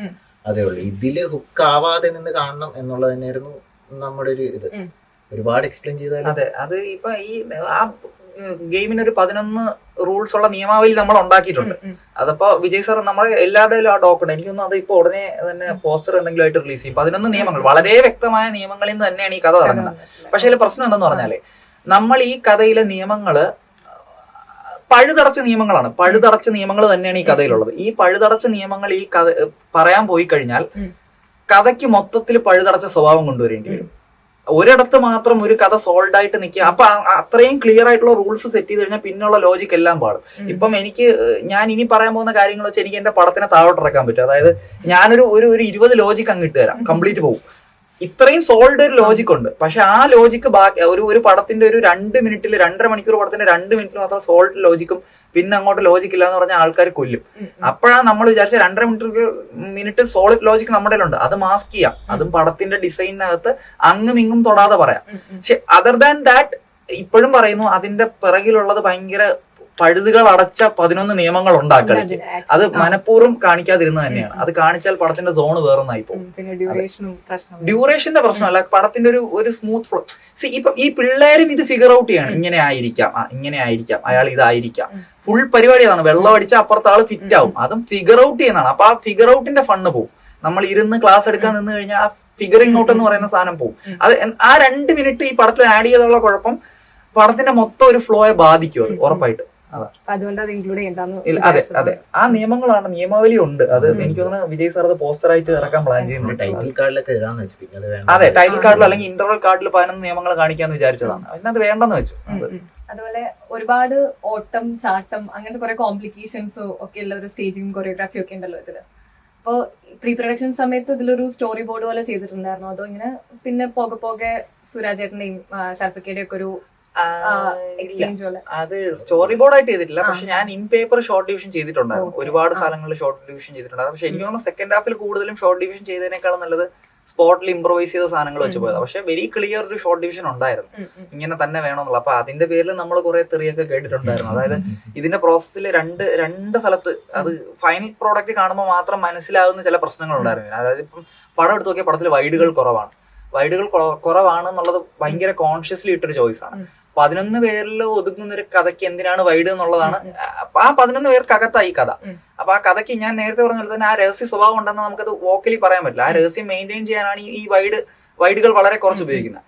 അതേ ഉള്ളൂ. ഇതില് ഹുക്കാവാതെ നിന്ന് കാണണം എന്നുള്ളത് തന്നെയായിരുന്നു നമ്മുടെ ഒരു ഇത്. ഒരുപാട് എക്സ്പ്ലെയിൻ ചെയ്താൽ അതെ, അത് ഇപ്പൊ ഈ ഗെയിമിന് ഒരു 11 റൂൾസ് ഉള്ള നിയമാവലി നമ്മൾ ഉണ്ടാക്കിയിട്ടുണ്ട്. അതപ്പോ വിജയ് സാർ നമ്മുടെ എല്ലാവരുടെയും ആ ഡോക്യുമെന്റ്, എനിക്കൊന്നും അത് ഇപ്പൊ ഉടനെ തന്നെ പോസ്റ്റർ എന്തെങ്കിലും ആയിട്ട് റിലീസ് ചെയ്യും. 11 നിയമങ്ങൾ, വളരെ വ്യക്തമായ നിയമങ്ങളിൽ നിന്ന് തന്നെയാണ് ഈ കഥ തുടങ്ങുന്നത്. പക്ഷെ അതിൽ പ്രശ്നം എന്തെന്ന് പറഞ്ഞാല്, നമ്മൾ ഈ കഥയിലെ നിയമങ്ങള് പഴുതടച്ച നിയമങ്ങളാണ്. പഴുതടച്ച നിയമങ്ങൾ തന്നെയാണ് ഈ കഥയിലുള്ളത്. ഈ പഴുതടച്ച നിയമങ്ങൾ ഈ കഥ പറയാൻ പോയി കഴിഞ്ഞാൽ കഥയ്ക്ക് മൊത്തത്തിൽ പഴുതടച്ച സ്വഭാവം കൊണ്ടുവരേണ്ടി വരും. ഒരിടത്ത് മാത്രം ഒരു കഥ സോൾഡ് ആയിട്ട് നിൽക്കുക. അപ്പൊ അത്രയും ക്ലിയർ ആയിട്ടുള്ള റൂൾസ് സെറ്റ് ചെയ്ത് കഴിഞ്ഞാൽ പിന്നെയുള്ള ലോജിക് എല്ലാം പാടും. ഇപ്പം ഞാൻ ഇനി പറയാൻ പോകുന്ന കാര്യങ്ങൾ വെച്ചാൽ എനിക്ക് എന്റെ പടത്തിനെ താഴോട്ട് ഇറക്കാൻ പറ്റും. അതായത് ഞാനൊരു 20 ലോജിക് അങ്ങ് ഇട്ട് തരാം, കംപ്ലീറ്റ് പോകും. ഇത്രയും സോൾഡ് ഒരു ലോജിക് ഉണ്ട്. പക്ഷെ ആ ലോജിക്ക് ബാക്കി ഒരു പടത്തിന്റെ ഒരു 2 മിനിറ്റിൽ, 2.5 മണിക്കൂർ പടത്തിന്റെ 2 മിനിറ്റിൽ മാത്രം സോൾഡ് ലോജിക്കും പിന്നെ അങ്ങോട്ട് ലോജിക് ഇല്ല എന്ന് പറഞ്ഞാൽ ആൾക്കാർ കൊല്ലും. അപ്പോഴാണ് നമ്മൾ വിചാരിച്ച 2.5 മിനിറ്റ് സോളിഡ് ലോജിക് നമ്മുടെ ഉണ്ട്, അത് മാസ്ക് ചെയ്യാം. അതും പടത്തിന്റെ ഡിസൈനിനകത്ത് അങ്ങും ഇങ്ങും തൊടാതെ പറയാം. പക്ഷെ അതർ ദാൻ ദാറ്റ് ഇപ്പോഴും പറയുന്നു, അതിന്റെ പിറകിലുള്ളത് ഭയങ്കര പഴുതുകൾ അടച്ച 11 നിയമങ്ങൾ ഉണ്ടാക്കളി. അത് മനഃപൂർവ്വം കാണിക്കാതിരുന്നത് തന്നെയാണ്. അത് കാണിച്ചാൽ പടത്തിന്റെ സോണ് വേറൊന്നായി പോകും. ഡ്യൂറേഷന്റെ പ്രശ്നമല്ല, പടത്തിന്റെ ഒരു സ്മൂത്ത് ഫ്ലോ. ഇപ്പൊ ഈ പിള്ളേരും ഇത് ഫിഗർ ഔട്ട് ചെയ്യാണ്. ഇങ്ങനെ ആയിരിക്കാം, അയാൾ ഇതായിരിക്കാം. ഫുൾ പരിപാടി അതാണ്. വെള്ളം അടിച്ച അപ്പുറത്തെ ആള് ഫിറ്റ് ആവും. അതും ഫിഗർ ഔട്ട് ചെയ്യുന്നതാണ്. അപ്പൊ ആ ഫിഗർ ഔട്ടിന്റെ ഫണ്ട് പോകും. നമ്മൾ ഇരുന്ന് ക്ലാസ് എടുക്കാൻ നിന്ന് കഴിഞ്ഞാൽ ആ ഫിഗറിംഗ് ഔട്ട് എന്ന് പറയുന്ന സാധനം പോകും. അത് ആ 2 മിനിറ്റ് ഈ പടത്തിൽ ആഡ് ചെയ്തുള്ള കുഴപ്പം പടത്തിന്റെ മൊത്തം ഒരു ഫ്ലോയെ ബാധിക്കും. അത് ഉറപ്പായിട്ട്. അതെ അതെ, ആ നിയമങ്ങളാണ്, നിയമാവലി ഉണ്ട്. അത് എനിക്ക് തോന്നുന്നു വിജയ് സാർ അത് പോസ്റ്ററായിട്ട് ഇറക്കാൻ പ്ലാൻ ചെയ്യുന്നുണ്ട്. ടൈറ്റിൽ കാർഡിലൊക്കെ എഴുതാന്ന് വെച്ചു. അതെ, ടൈറ്റിൽ കാർഡിൽ അല്ലെങ്കിൽ ഇന്റർവൽ കാർഡിൽ 11 നിയമങ്ങൾ കാണിക്കാന്ന് വിചാരിച്ചതാണ്. പിന്നെ അത് വേണ്ടെന്ന് വെച്ചു. അതുപോലെ ഒരുപാട് ഓട്ടം, ചാട്ടം, അങ്ങനത്തെ കുറെ കോംപ്ലിക്കേഷൻസ് ഒക്കെ ഉള്ള ഒരു സ്റ്റേജിങ് കൊറിയോഗ്രാഫി ഒക്കെ ഉണ്ടല്ലോ ഇതില്. അപ്പോ പ്രീ പ്രൊഡക്ഷൻ സമയത്ത് ഇതിലൊരു സ്റ്റോറി ബോർഡ് പോലെ ചെയ്തിട്ടുണ്ടായിരുന്നു. അതോ ഇങ്ങനെ പിന്നെ പോകെ സുരാജേട്ടന്റെയും ഷർഫിക്കയുടെയും ഒക്കെ ഒരു എക്സ്ചേഞ്ച് പോലെ? അത് സ്റ്റോറി ബോർഡ് ആയിട്ട് ചെയ്തിട്ടില്ല. പക്ഷെ ഞാൻ ഇൻ പേപ്പർ ഷോർട്ട് ഡിവിഷൻ ചെയ്തിട്ടുണ്ടായിരുന്നു. ഒരുപാട് സ്ഥലങ്ങളിൽ ഷോർട്ട് ഡിവിഷൻ ചെയ്തിട്ടുണ്ടായിരുന്നു. പക്ഷെ എനിക്ക് തോന്നുന്നു സെക്കൻഡ് ഹാഫിൽ കൂടുതലും ഷോർട്ട് ഡിവിഷൻ ചെയ്തതിനേക്കാളും നല്ലത് സ്പോട്ടിൽ ഇംപ്രവൈസ് ചെയ്ത സാധനങ്ങൾ വെച്ച് പോയത്. പക്ഷെ വെരി ക്ലിയർ ഒരു ഷോർട്ട് ഡിവിഷൻ ഉണ്ടായിരുന്നു, ഇങ്ങനെ തന്നെ വേണമെന്നുള്ള. അപ്പൊ അതിന്റെ പേരിൽ നമ്മൾ കുറെ തെറിയൊക്കെ കേട്ടിട്ടുണ്ടായിരുന്നു. അതായത് ഇതിന്റെ പ്രോസസ്സിൽ രണ്ട് സ്ഥലത്ത് അത് ഫൈനൽ പ്രോഡക്റ്റ് കാണുമ്പോൾ മാത്രം മനസ്സിലാവുന്ന ചില പ്രശ്നങ്ങൾ ഉണ്ടായിരുന്നു. അതായത് ഇപ്പം പടം എടുത്ത് നോക്കിയ പടത്തിൽ വൈഡുകൾ കുറവാണെന്നുള്ളത് ഭയങ്കര കോൺഷ്യസ്ലി ഇട്ടൊരു ചോയ്സ് ആണ്. 11 പേരിൽ ഒതുങ്ങുന്ന ഒരു കഥയ്ക്ക് എന്തിനാണ് വൈഡ് എന്നുള്ളതാണ്. ആ 11 പേർക്കകത്തായി കഥ. അപ്പൊ ആ കഥയ്ക്ക് ഞാൻ നേരത്തെ പറഞ്ഞ പോലെ തന്നെ ആ രഹസ്യ സ്വഭാവം ഉണ്ടെന്ന് നമുക്കത് വോക്കലി പറയാൻ പറ്റില്ല. ആ രഹസ്യം മെയിൻറ്റെയിൻ ചെയ്യാനാണ് ഈ വൈഡുകൾ വളരെ കുറച്ച് ഉപയോഗിക്കുന്നത്.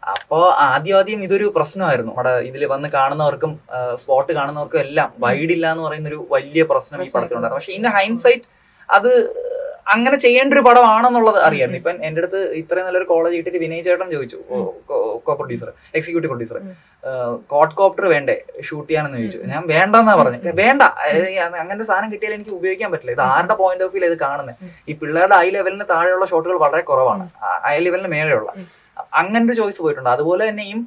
അപ്പോ ആദ്യം ഇതൊരു പ്രശ്നമായിരുന്നു. നമ്മുടെ ഇതിൽ വന്ന് കാണുന്നവർക്കും സ്പോട്ട് കാണുന്നവർക്കും എല്ലാം വൈഡില്ല എന്ന് പറയുന്ന ഒരു വലിയ പ്രശ്നം ഈ പടത്തിലുണ്ടായിരുന്നു. പക്ഷെ ഇൻ ഹൈൻസൈറ്റ് അത് അങ്ങനെ ചെയ്യേണ്ട ഒരു പടമാണെന്നുള്ളത് അറിയായിരുന്നു. ഇപ്പൊ എന്റെ അടുത്ത് ഇത്രയും നല്ലൊരു കോളേജ് കിട്ടിയിട്ട് വിനയ് ചേട്ടൻ ചോദിച്ചു, എക്സിക്യൂട്ടീവ് പ്രൊഡ്യൂസർ, കോട്ട് കോപ്റ്റർ വേണ്ടേ ഷൂട്ട് ചെയ്യാനെന്ന് ചോദിച്ചു. ഞാൻ വേണ്ടെന്നാ പറഞ്ഞു. വേണ്ട, അങ്ങനത്തെ സാധനം കിട്ടിയാൽ എനിക്ക് ഉപയോഗിക്കാൻ പറ്റില്ല. ഇത് ആരുടെ പോയിന്റ് ഓഫ് വ്യൂ ഇത് കാണുന്നത്? ഈ പിള്ളേരുടെ ഐ ലെവലിന് താഴെയുള്ള ഷോട്ടുകൾ വളരെ കുറവാണ്, ഐ ലെവലിന് മേലെയുള്ള. അങ്ങനത്തെ ചോയ്സ് പോയിട്ടുണ്ട്. അതുപോലെ തന്നെയും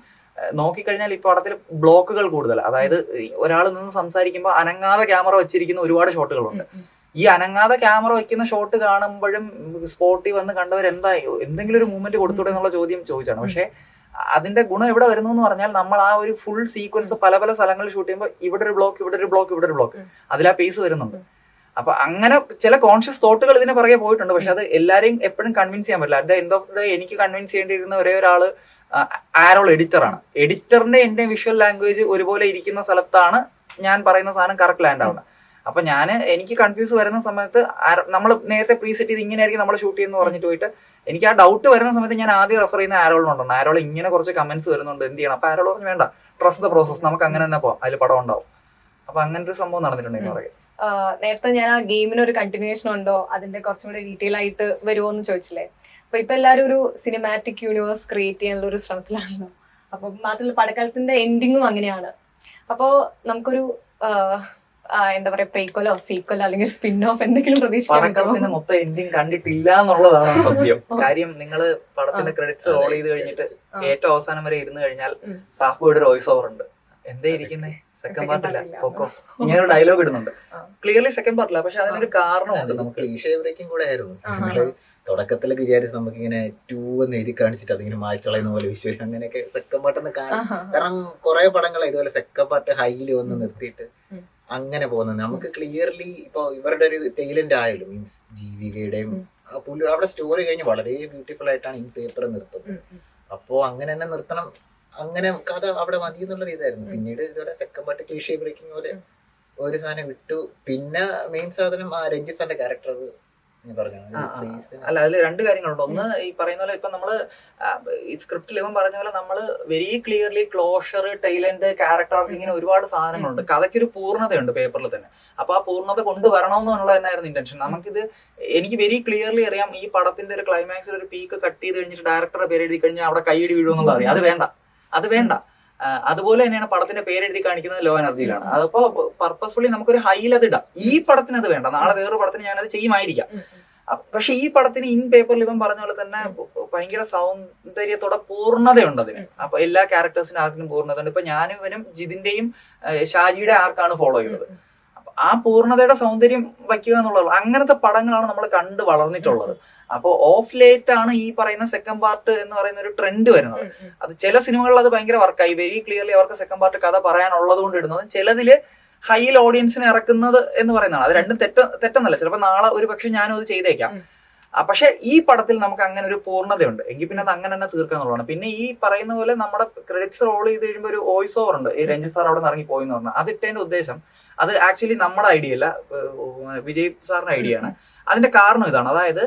നോക്കിക്കഴിഞ്ഞാൽ ഈ പടത്തിൽ ബ്ലോക്കുകൾ കൂടുതൽ. അതായത് ഒരാൾ നിന്ന് സംസാരിക്കുമ്പോൾ അനങ്ങാതെ ക്യാമറ വെച്ചിരിക്കുന്ന ഒരുപാട് ഷോട്ടുകളുണ്ട്. ഈ അനങ്ങാതെ ക്യാമറ വെക്കുന്ന ഷോട്ട് കാണുമ്പോഴും സ്പോട്ടിൽ വന്ന് കണ്ടവർ എന്തെങ്കിലും ഒരു മൂവ്മെന്റ് കൊടുത്തൂടെ എന്നുള്ള ചോദ്യം ചോദിച്ചാണ്. പക്ഷെ അതിന്റെ ഗുണം എവിടെ വരുന്നു എന്ന് പറഞ്ഞാൽ നമ്മൾ ആ ഒരു ഫുൾ സീക്വൻസ് പല സ്ഥലങ്ങളിൽ ഷൂട്ട് ചെയ്യുമ്പോൾ ഇവിടെ ഒരു ബ്ലോക്ക് അതിൽ ആ പേസ് വരുന്നുണ്ട്. അപ്പൊ അങ്ങനെ ചില കോൺഷ്യസ് തോട്ടുകൾ ഇതിനെ പുറകെ പോയിട്ടുണ്ട്. പക്ഷെ അത് എല്ലാരെയും എപ്പോഴും കൺവിൻസ് ചെയ്യാൻ പറ്റില്ല. അതിന്റെ എൻഡ് ഓഫ് ദ ഡേ എനിക്ക് കൺവിൻസ് ചെയ്യേണ്ടിയിരുന്ന ഒരേ ഒരാള് ആരോൾ എഡിറ്ററാണ്. എഡിറ്ററിന്റെ എന്റെ വിഷ്വൽ ലാംഗ്വേജ് ഒരുപോലെ ഇരിക്കുന്ന സ്ഥലത്താണ് ഞാൻ പറയുന്ന സാധനം കറക്റ്റ് ലാൻഡ് ആവുന്നത്. അപ്പൊ എനിക്ക് കൺഫ്യൂസ് വരുന്ന സമയത്ത് നമ്മൾ നേരത്തെ പ്രീസെറ്റ് ചെയ്ത് ഇങ്ങനെയായിരിക്കും നമ്മൾ ഷൂട്ട് ചെയ്യുന്ന പറഞ്ഞിട്ട് പോയിട്ട് എനിക്ക് ആ ഡൗട്ട് വരുന്ന സമയത്ത് ഞാൻ ആദ്യം റെഫർ ചെയ്യുന്ന ആരോളിനുണ്ടാണ്. ആരോൾ ഇങ്ങനെ കുറച്ച് കമന്റ്സ് വരുന്നുണ്ട്, എന്ത് ചെയ്യണം? അപ്പൊ ആരോൾ പറഞ്ഞു വേണ്ട, ട്രസ്റ്റ് ദ പ്രോസസ്, നമുക്ക് അങ്ങനെ തന്നെ പോവാം, അതിൽ പടം ഉണ്ടാവും. അപ്പൊ അങ്ങനത്തെ ഒരു സംഭവം നടന്നിട്ടുണ്ട് എന്ന് പറയും. നേരത്തെ ഞാൻ ആ ഗെയിമിന് ഒരു കണ്ടിന്യൂഷൻ ഉണ്ടോ, അതിന്റെ കുറച്ചും കൂടെ ഡീറ്റെയിൽ ആയിട്ട് വരുമോ എന്ന് ചോദിച്ചില്ലേ. അപ്പൊ ഇപ്പൊ എല്ലാരും ഒരു സിനിമാറ്റിക് യൂണിവേഴ്സ് ക്രിയേറ്റ് ചെയ്യാനുള്ള ഒരു ശ്രമത്തിലാണല്ലോ. അപ്പൊ മാത്രമല്ല പടക്കാലത്തിന്റെ എൻഡിങ്ങും അങ്ങനെയാണ്. അപ്പോ നമുക്കൊരു എന്താ പറയാ, പ്രീക്വലോ സീക്വലോ അല്ലെങ്കിൽ സ്പിൻ ഓഫ് എന്തെങ്കിലും പടക്കാലത്തിന്റെ മൊത്തം എൻഡിങ് കണ്ടിട്ടില്ല എന്നുള്ളതാണ് സത്യം. കാര്യം നിങ്ങൾ പടത്തിന്റെ ക്രെഡിറ്റ്സ് റോൾ ചെയ്ത് കഴിഞ്ഞിട്ട് ഏറ്റവും അവസാനം വരെ ഇരുന്ന് കഴിഞ്ഞാൽ സാഫ് ബോയുടെ വോയിസ് ഓവർ ഉണ്ട്. എന്തേ ഇരിക്കുന്നേ, സെക്കൻഡ് പാർട്ടില്ല പൊക്കോ, ഇങ്ങനെ ഒരു ഡയലോഗ് ഇടുന്നുണ്ട്. ക്ലിയർലി സെക്കൻഡ് പാർട്ടില്ല, പക്ഷെ അതിനൊരു കാരണമുണ്ട്. നമുക്ക് ബ്രേക്കിംഗ് കൂടെ ആയിരുന്നു. തുടക്കത്തിലൊക്കെ വിചാരിച്ച് നമുക്ക് ഇങ്ങനെ 2 എന്ന് എഴുതി കാണിച്ചിട്ട് അതിങ്ങനെ മായ്ച്ചളയുന്ന പോലെ വിശ്വസിക്കും. അങ്ങനെയൊക്കെ സെക്കൻഡ് പാർട്ടെന്ന് കാണിക്കും. കാരണം കുറെ പടങ്ങൾ ഇതുപോലെ സെക്കൻഡ് പാർട്ട് ഹൈയിൽ വന്ന് നിർത്തിയിട്ട് അങ്ങനെ പോകുന്നത് നമുക്ക് ക്ലിയർലി. ഇപ്പൊ ഇവരുടെ ഒരു ടൈലന്റ് ആയാലും മീൻസ് ജീവികയുടെയും പുള്ളി അവിടെ സ്റ്റോറി കഴിഞ്ഞ് വളരെ ബ്യൂട്ടിഫുൾ ആയിട്ടാണ് ഈ പേപ്പർ നിർത്തുന്നത്. അപ്പോ അങ്ങനെ തന്നെ നിർത്തണം, അങ്ങനെ കഥ അവിടെ മതി എന്നുള്ള ഇതായിരുന്നു. പിന്നീട് ഇതുപോലെ സെക്കൻഡ് പാർട്ട് ക്ലീഷേ ബ്രേക്കിംഗ് പോലെ ഒരു സാധനം വിട്ടു. പിന്നെ മെയിൻ സാധനം രഞ്ജിത്തിന്റെ ക്യാരക്ടർ അല്ല, അതിൽ 2 കാര്യങ്ങളുണ്ട്. ഒന്ന്, ഈ പറയുന്ന പോലെ ഇപ്പൊ നമ്മള് ഈ സ്ക്രിപ്റ്റിൽ ഇവൻ പറഞ്ഞ പോലെ നമ്മള് വെരി ക്ലിയർലി ക്ലോഷർ, ടൈലന്റ്, ക്യാരക്ടർ, ഇങ്ങനെ ഒരുപാട് സാധനങ്ങളുണ്ട്. കഥയ്ക്കൊരു പൂർണ്ണതയുണ്ട് പേപ്പറിൽ തന്നെ. അപ്പൊ ആ പൂർണ്ണത കൊണ്ടുവരണമെന്നുള്ള തന്നെയായിരുന്നു ഇന്റൻഷൻ. നമുക്കിത് എനിക്ക് വെരി ക്ലിയർലി അറിയാം, ഈ പടത്തിന്റെ ഒരു ക്ലൈമാക്സിൽ ഒരു പീക്ക് കട്ട് ചെയ്ത് കഴിഞ്ഞിട്ട് ഡയറക്ടറുടെ പേര് എഴുതി കഴിഞ്ഞാൽ അവിടെ കൈയടി വീഴുമെന്നുള്ളത് അറിയാം. അത് വേണ്ട. അതുപോലെ തന്നെയാണ് പടത്തിന്റെ പേരെഴുതി കാണിക്കുന്നത് ലോ എനർജിയിലാണ്. അതിപ്പോ പർപ്പസ്ഫുള്ളി നമുക്കൊരു ഹൈയിൽ അത് ഇടാം. ഈ പടത്തിന് അത് വേണ്ട, നാളെ വേറൊരു പടത്തിന് ഞാനത് ചെയ്യുമായിരിക്കാം. പക്ഷെ ഈ പടത്തിന് ഇൻ പേപ്പറിൽ ഇവൻ പറഞ്ഞ പോലെ തന്നെ ഭയങ്കര സൗന്ദര്യത്തോടെ പൂർണ്ണതയുണ്ട് അതിന്. അപ്പൊ എല്ലാ ക്യാരക്ടേഴ്സിന്റെ ആർക്കിനും പൂർണ്ണത ഉണ്ട്. ഇപ്പൊ ഞാനും ഇവനും ജിതിന്റെയും ഷാജിയുടെ ആർക്കാണ് ഫോളോ ചെയ്യുന്നത്. അപ്പൊ ആ പൂർണ്ണതയുടെ സൗന്ദര്യം വയ്ക്കുക എന്നുള്ളത്, അങ്ങനത്തെ പടങ്ങളാണ് നമ്മൾ കണ്ട് വളർന്നിട്ടുള്ളത്. അപ്പൊ ഓഫ് ലേറ്റ് ആണ് ഈ പറയുന്ന സെക്കൻഡ് പാർട്ട് എന്ന് പറയുന്ന ഒരു ട്രെൻഡ് വരുന്നത്. അത് ചില സിനിമകളിൽ അത് ഭയങ്കര വർക്കായി, വെരി ക്ലിയർലി അവർക്ക് സെക്കൻഡ് പാർട്ട് കഥ പറയാനുള്ളത് കൊണ്ട് ഇടുന്നത്. ചിലതില് ഹൈയിൽ ഓഡിയൻസിനെ ഇറക്കുന്നത് എന്ന് പറയുന്നതാണ്. അത് രണ്ടും തെറ്റെന്നല്ല. ചിലപ്പോൾ നാളെ ഒരു പക്ഷെ ഞാനും അത് ചെയ്തേക്കാം. പക്ഷെ ഈ പടത്തിൽ നമുക്ക് അങ്ങനെ ഒരു പൂർണ്ണതയുണ്ട് എങ്കിൽ പിന്നെ അത് അങ്ങനെ തന്നെ തീർക്കാന്നുള്ളതാണ്. പിന്നെ ഈ പറയുന്ന പോലെ നമ്മുടെ ക്രെഡിറ്റ്സ് റോൾ ചെയ്ത് കഴിയുമ്പോൾ ഒരു വോയിസ് ഓവർ ഉണ്ട്, ഈ രഞ്ജിത്ത് സാർ അവിടെ നിന്ന് ഇറങ്ങി പോയി എന്ന് പറഞ്ഞാൽ. അത് ഇട്ടതിന്റെ ഉദ്ദേശം അത് ആക്ച്വലി നമ്മുടെ ഐഡിയ അല്ല, വിജയ് സാറിന്റെ ഐഡിയ ആണ്. അതിന്റെ കാരണം ഇതാണ്, അതായത്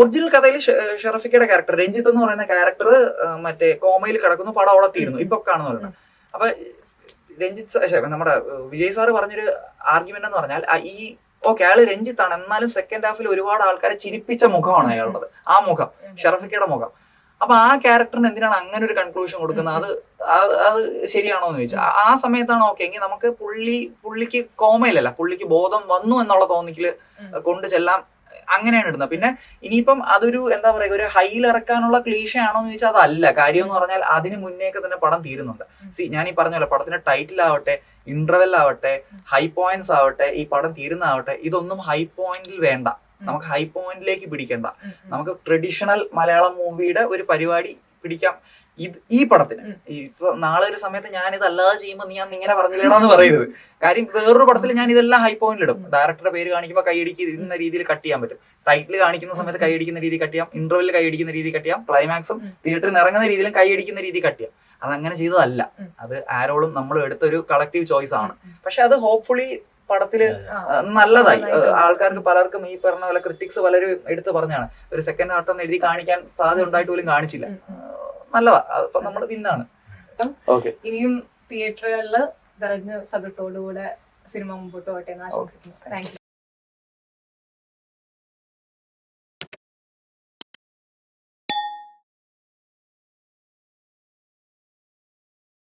ഒറിജിനൽ കഥയിൽ ഷറഫിക്കയുടെ ക്യാരക്ടർ രഞ്ജിത്ത് എന്ന് പറയുന്ന ക്യാരക്ടർ മറ്റേ കോമയിൽ കിടക്കുന്നു, പടം അവിടെ തീരുന്നു, ഇപ്പൊ കാണുന്നതാണ്. അപ്പൊ രഞ്ജിത്ത് നമ്മുടെ വിജയ് സാറ് പറഞ്ഞൊരു ആർഗ്യുമെന്റ് എന്ന് പറഞ്ഞാൽ ഈ ഓക്കെ അയാള് രഞ്ജിത്താണ്, എന്നാലും സെക്കൻഡ് ഹാഫിൽ ഒരുപാട് ആൾക്കാരെ ചിരിപ്പിച്ച മുഖമാണ് അയാളുള്ളത്, ആ മുഖം ഷറഫിക്കയുടെ മുഖം. അപ്പൊ ആ ക്യാരക്ടറിന് എന്തിനാണ് അങ്ങനെ ഒരു കൺക്ലൂഷൻ കൊടുക്കുന്നത്? അത് ശരിയാണോ എന്ന് ചോദിച്ചാൽ ആ സമയത്താണ് ഓക്കെ എങ്കിൽ നമുക്ക് പുള്ളിക്ക് കോമയിലല്ല, പുള്ളിക്ക് ബോധം വന്നു എന്നുള്ള തോന്നിക്കല് കൊണ്ട് ചെല്ലാം, അങ്ങനെയാണ് ഇടുന്നത്. പിന്നെ ഇനിയിപ്പം അതൊരു എന്താ പറയുക ഒരു ഹൈയിൽ ഇറക്കാനുള്ള ക്ലീഷ ആണോ എന്ന് ചോദിച്ചാൽ അതല്ല. കാര്യം എന്ന് പറഞ്ഞാൽ അതിന് മുന്നേക്ക് തന്നെ പടം തീരുന്നുണ്ട്. ഞാൻ ഈ പറഞ്ഞ പോലെ പടത്തിന്റെ ടൈറ്റിൽ ആവട്ടെ, ഇന്റർവെൽ ആവട്ടെ, ഹൈ പോയിന്റ്സ് ആവട്ടെ, ഈ പടം തീരുന്നതാവട്ടെ, ഇതൊന്നും ഹൈ പോയിന്റിൽ വേണ്ട. നമുക്ക് ഹൈ പോയിന്റിലേക്ക് പിടിക്കണ്ട. നമുക്ക് ട്രഡീഷണൽ മലയാളം മൂവിയുടെ ഒരു പരിപാടി പിടിക്കാം ഈ പടത്തിന്. ഇപ്പൊ നാളെ ഒരു സമയത്ത് ഞാൻ ഇതല്ലാതെ ചെയ്യുമ്പോൾ ഞാൻ ഇങ്ങനെ പറഞ്ഞില്ലേടാന്ന് പറയരുത്. കാര്യം വേറൊരു പടത്തിൽ ഞാൻ ഇതെല്ലാം ഹൈ പോയിന്റിലിടും. ഡയറക്ടറുടെ പേര് കാണിക്കുമ്പോൾ കൈയടിക്കുന്ന രീതിയിൽ കട്ട് ചെയ്യാൻ പറ്റും, ടൈറ്റിൽ കാണിക്കുന്ന സമയത്ത് കൈയടിക്കുന്ന രീതി കട്ട് ചെയ്യാം, ഇന്റർവെല്ലിൽ കൈയടിക്കുന്ന രീതി കട്ട് ചെയ്യാം, ക്ലൈമാക്സും തിയേറ്ററിൽ ഇറങ്ങുന്ന രീതിയിലും കൈയടിക്കുന്ന രീതി കട്ട് ചെയ്യാം. അതങ്ങനെ ചെയ്തതല്ല, അത് ആരോളും നമ്മൾ എടുത്തൊരു കളക്റ്റീവ് ചോയ്സ് ആണ്. പക്ഷെ അത് ഹോപ്പ്ഫുള്ളി പടത്തില് നല്ലതായി. ആൾക്കാർക്ക് പലർക്കും ഈ പറഞ്ഞ പോലെ ക്രിറ്റിക്സ് പലരും എടുത്ത് പറഞ്ഞാണ് ഒരു സെക്കൻഡ് ഹാർട്ട് എഴുതി കാണിക്കാൻ സാധ്യത ഉണ്ടായിട്ട് പോലും കാണിച്ചില്ല. നല്ലതാ, അതിപ്പോ നമ്മള് പിന്നാണ്. ഇനിയും തിയേറ്ററുകളില് നിറഞ്ഞ സദസ്സോടുകൂടെ സിനിമ മുമ്പോട്ട് പോട്ടെ എന്ന് ആശംസിക്കുന്നു. Thank you.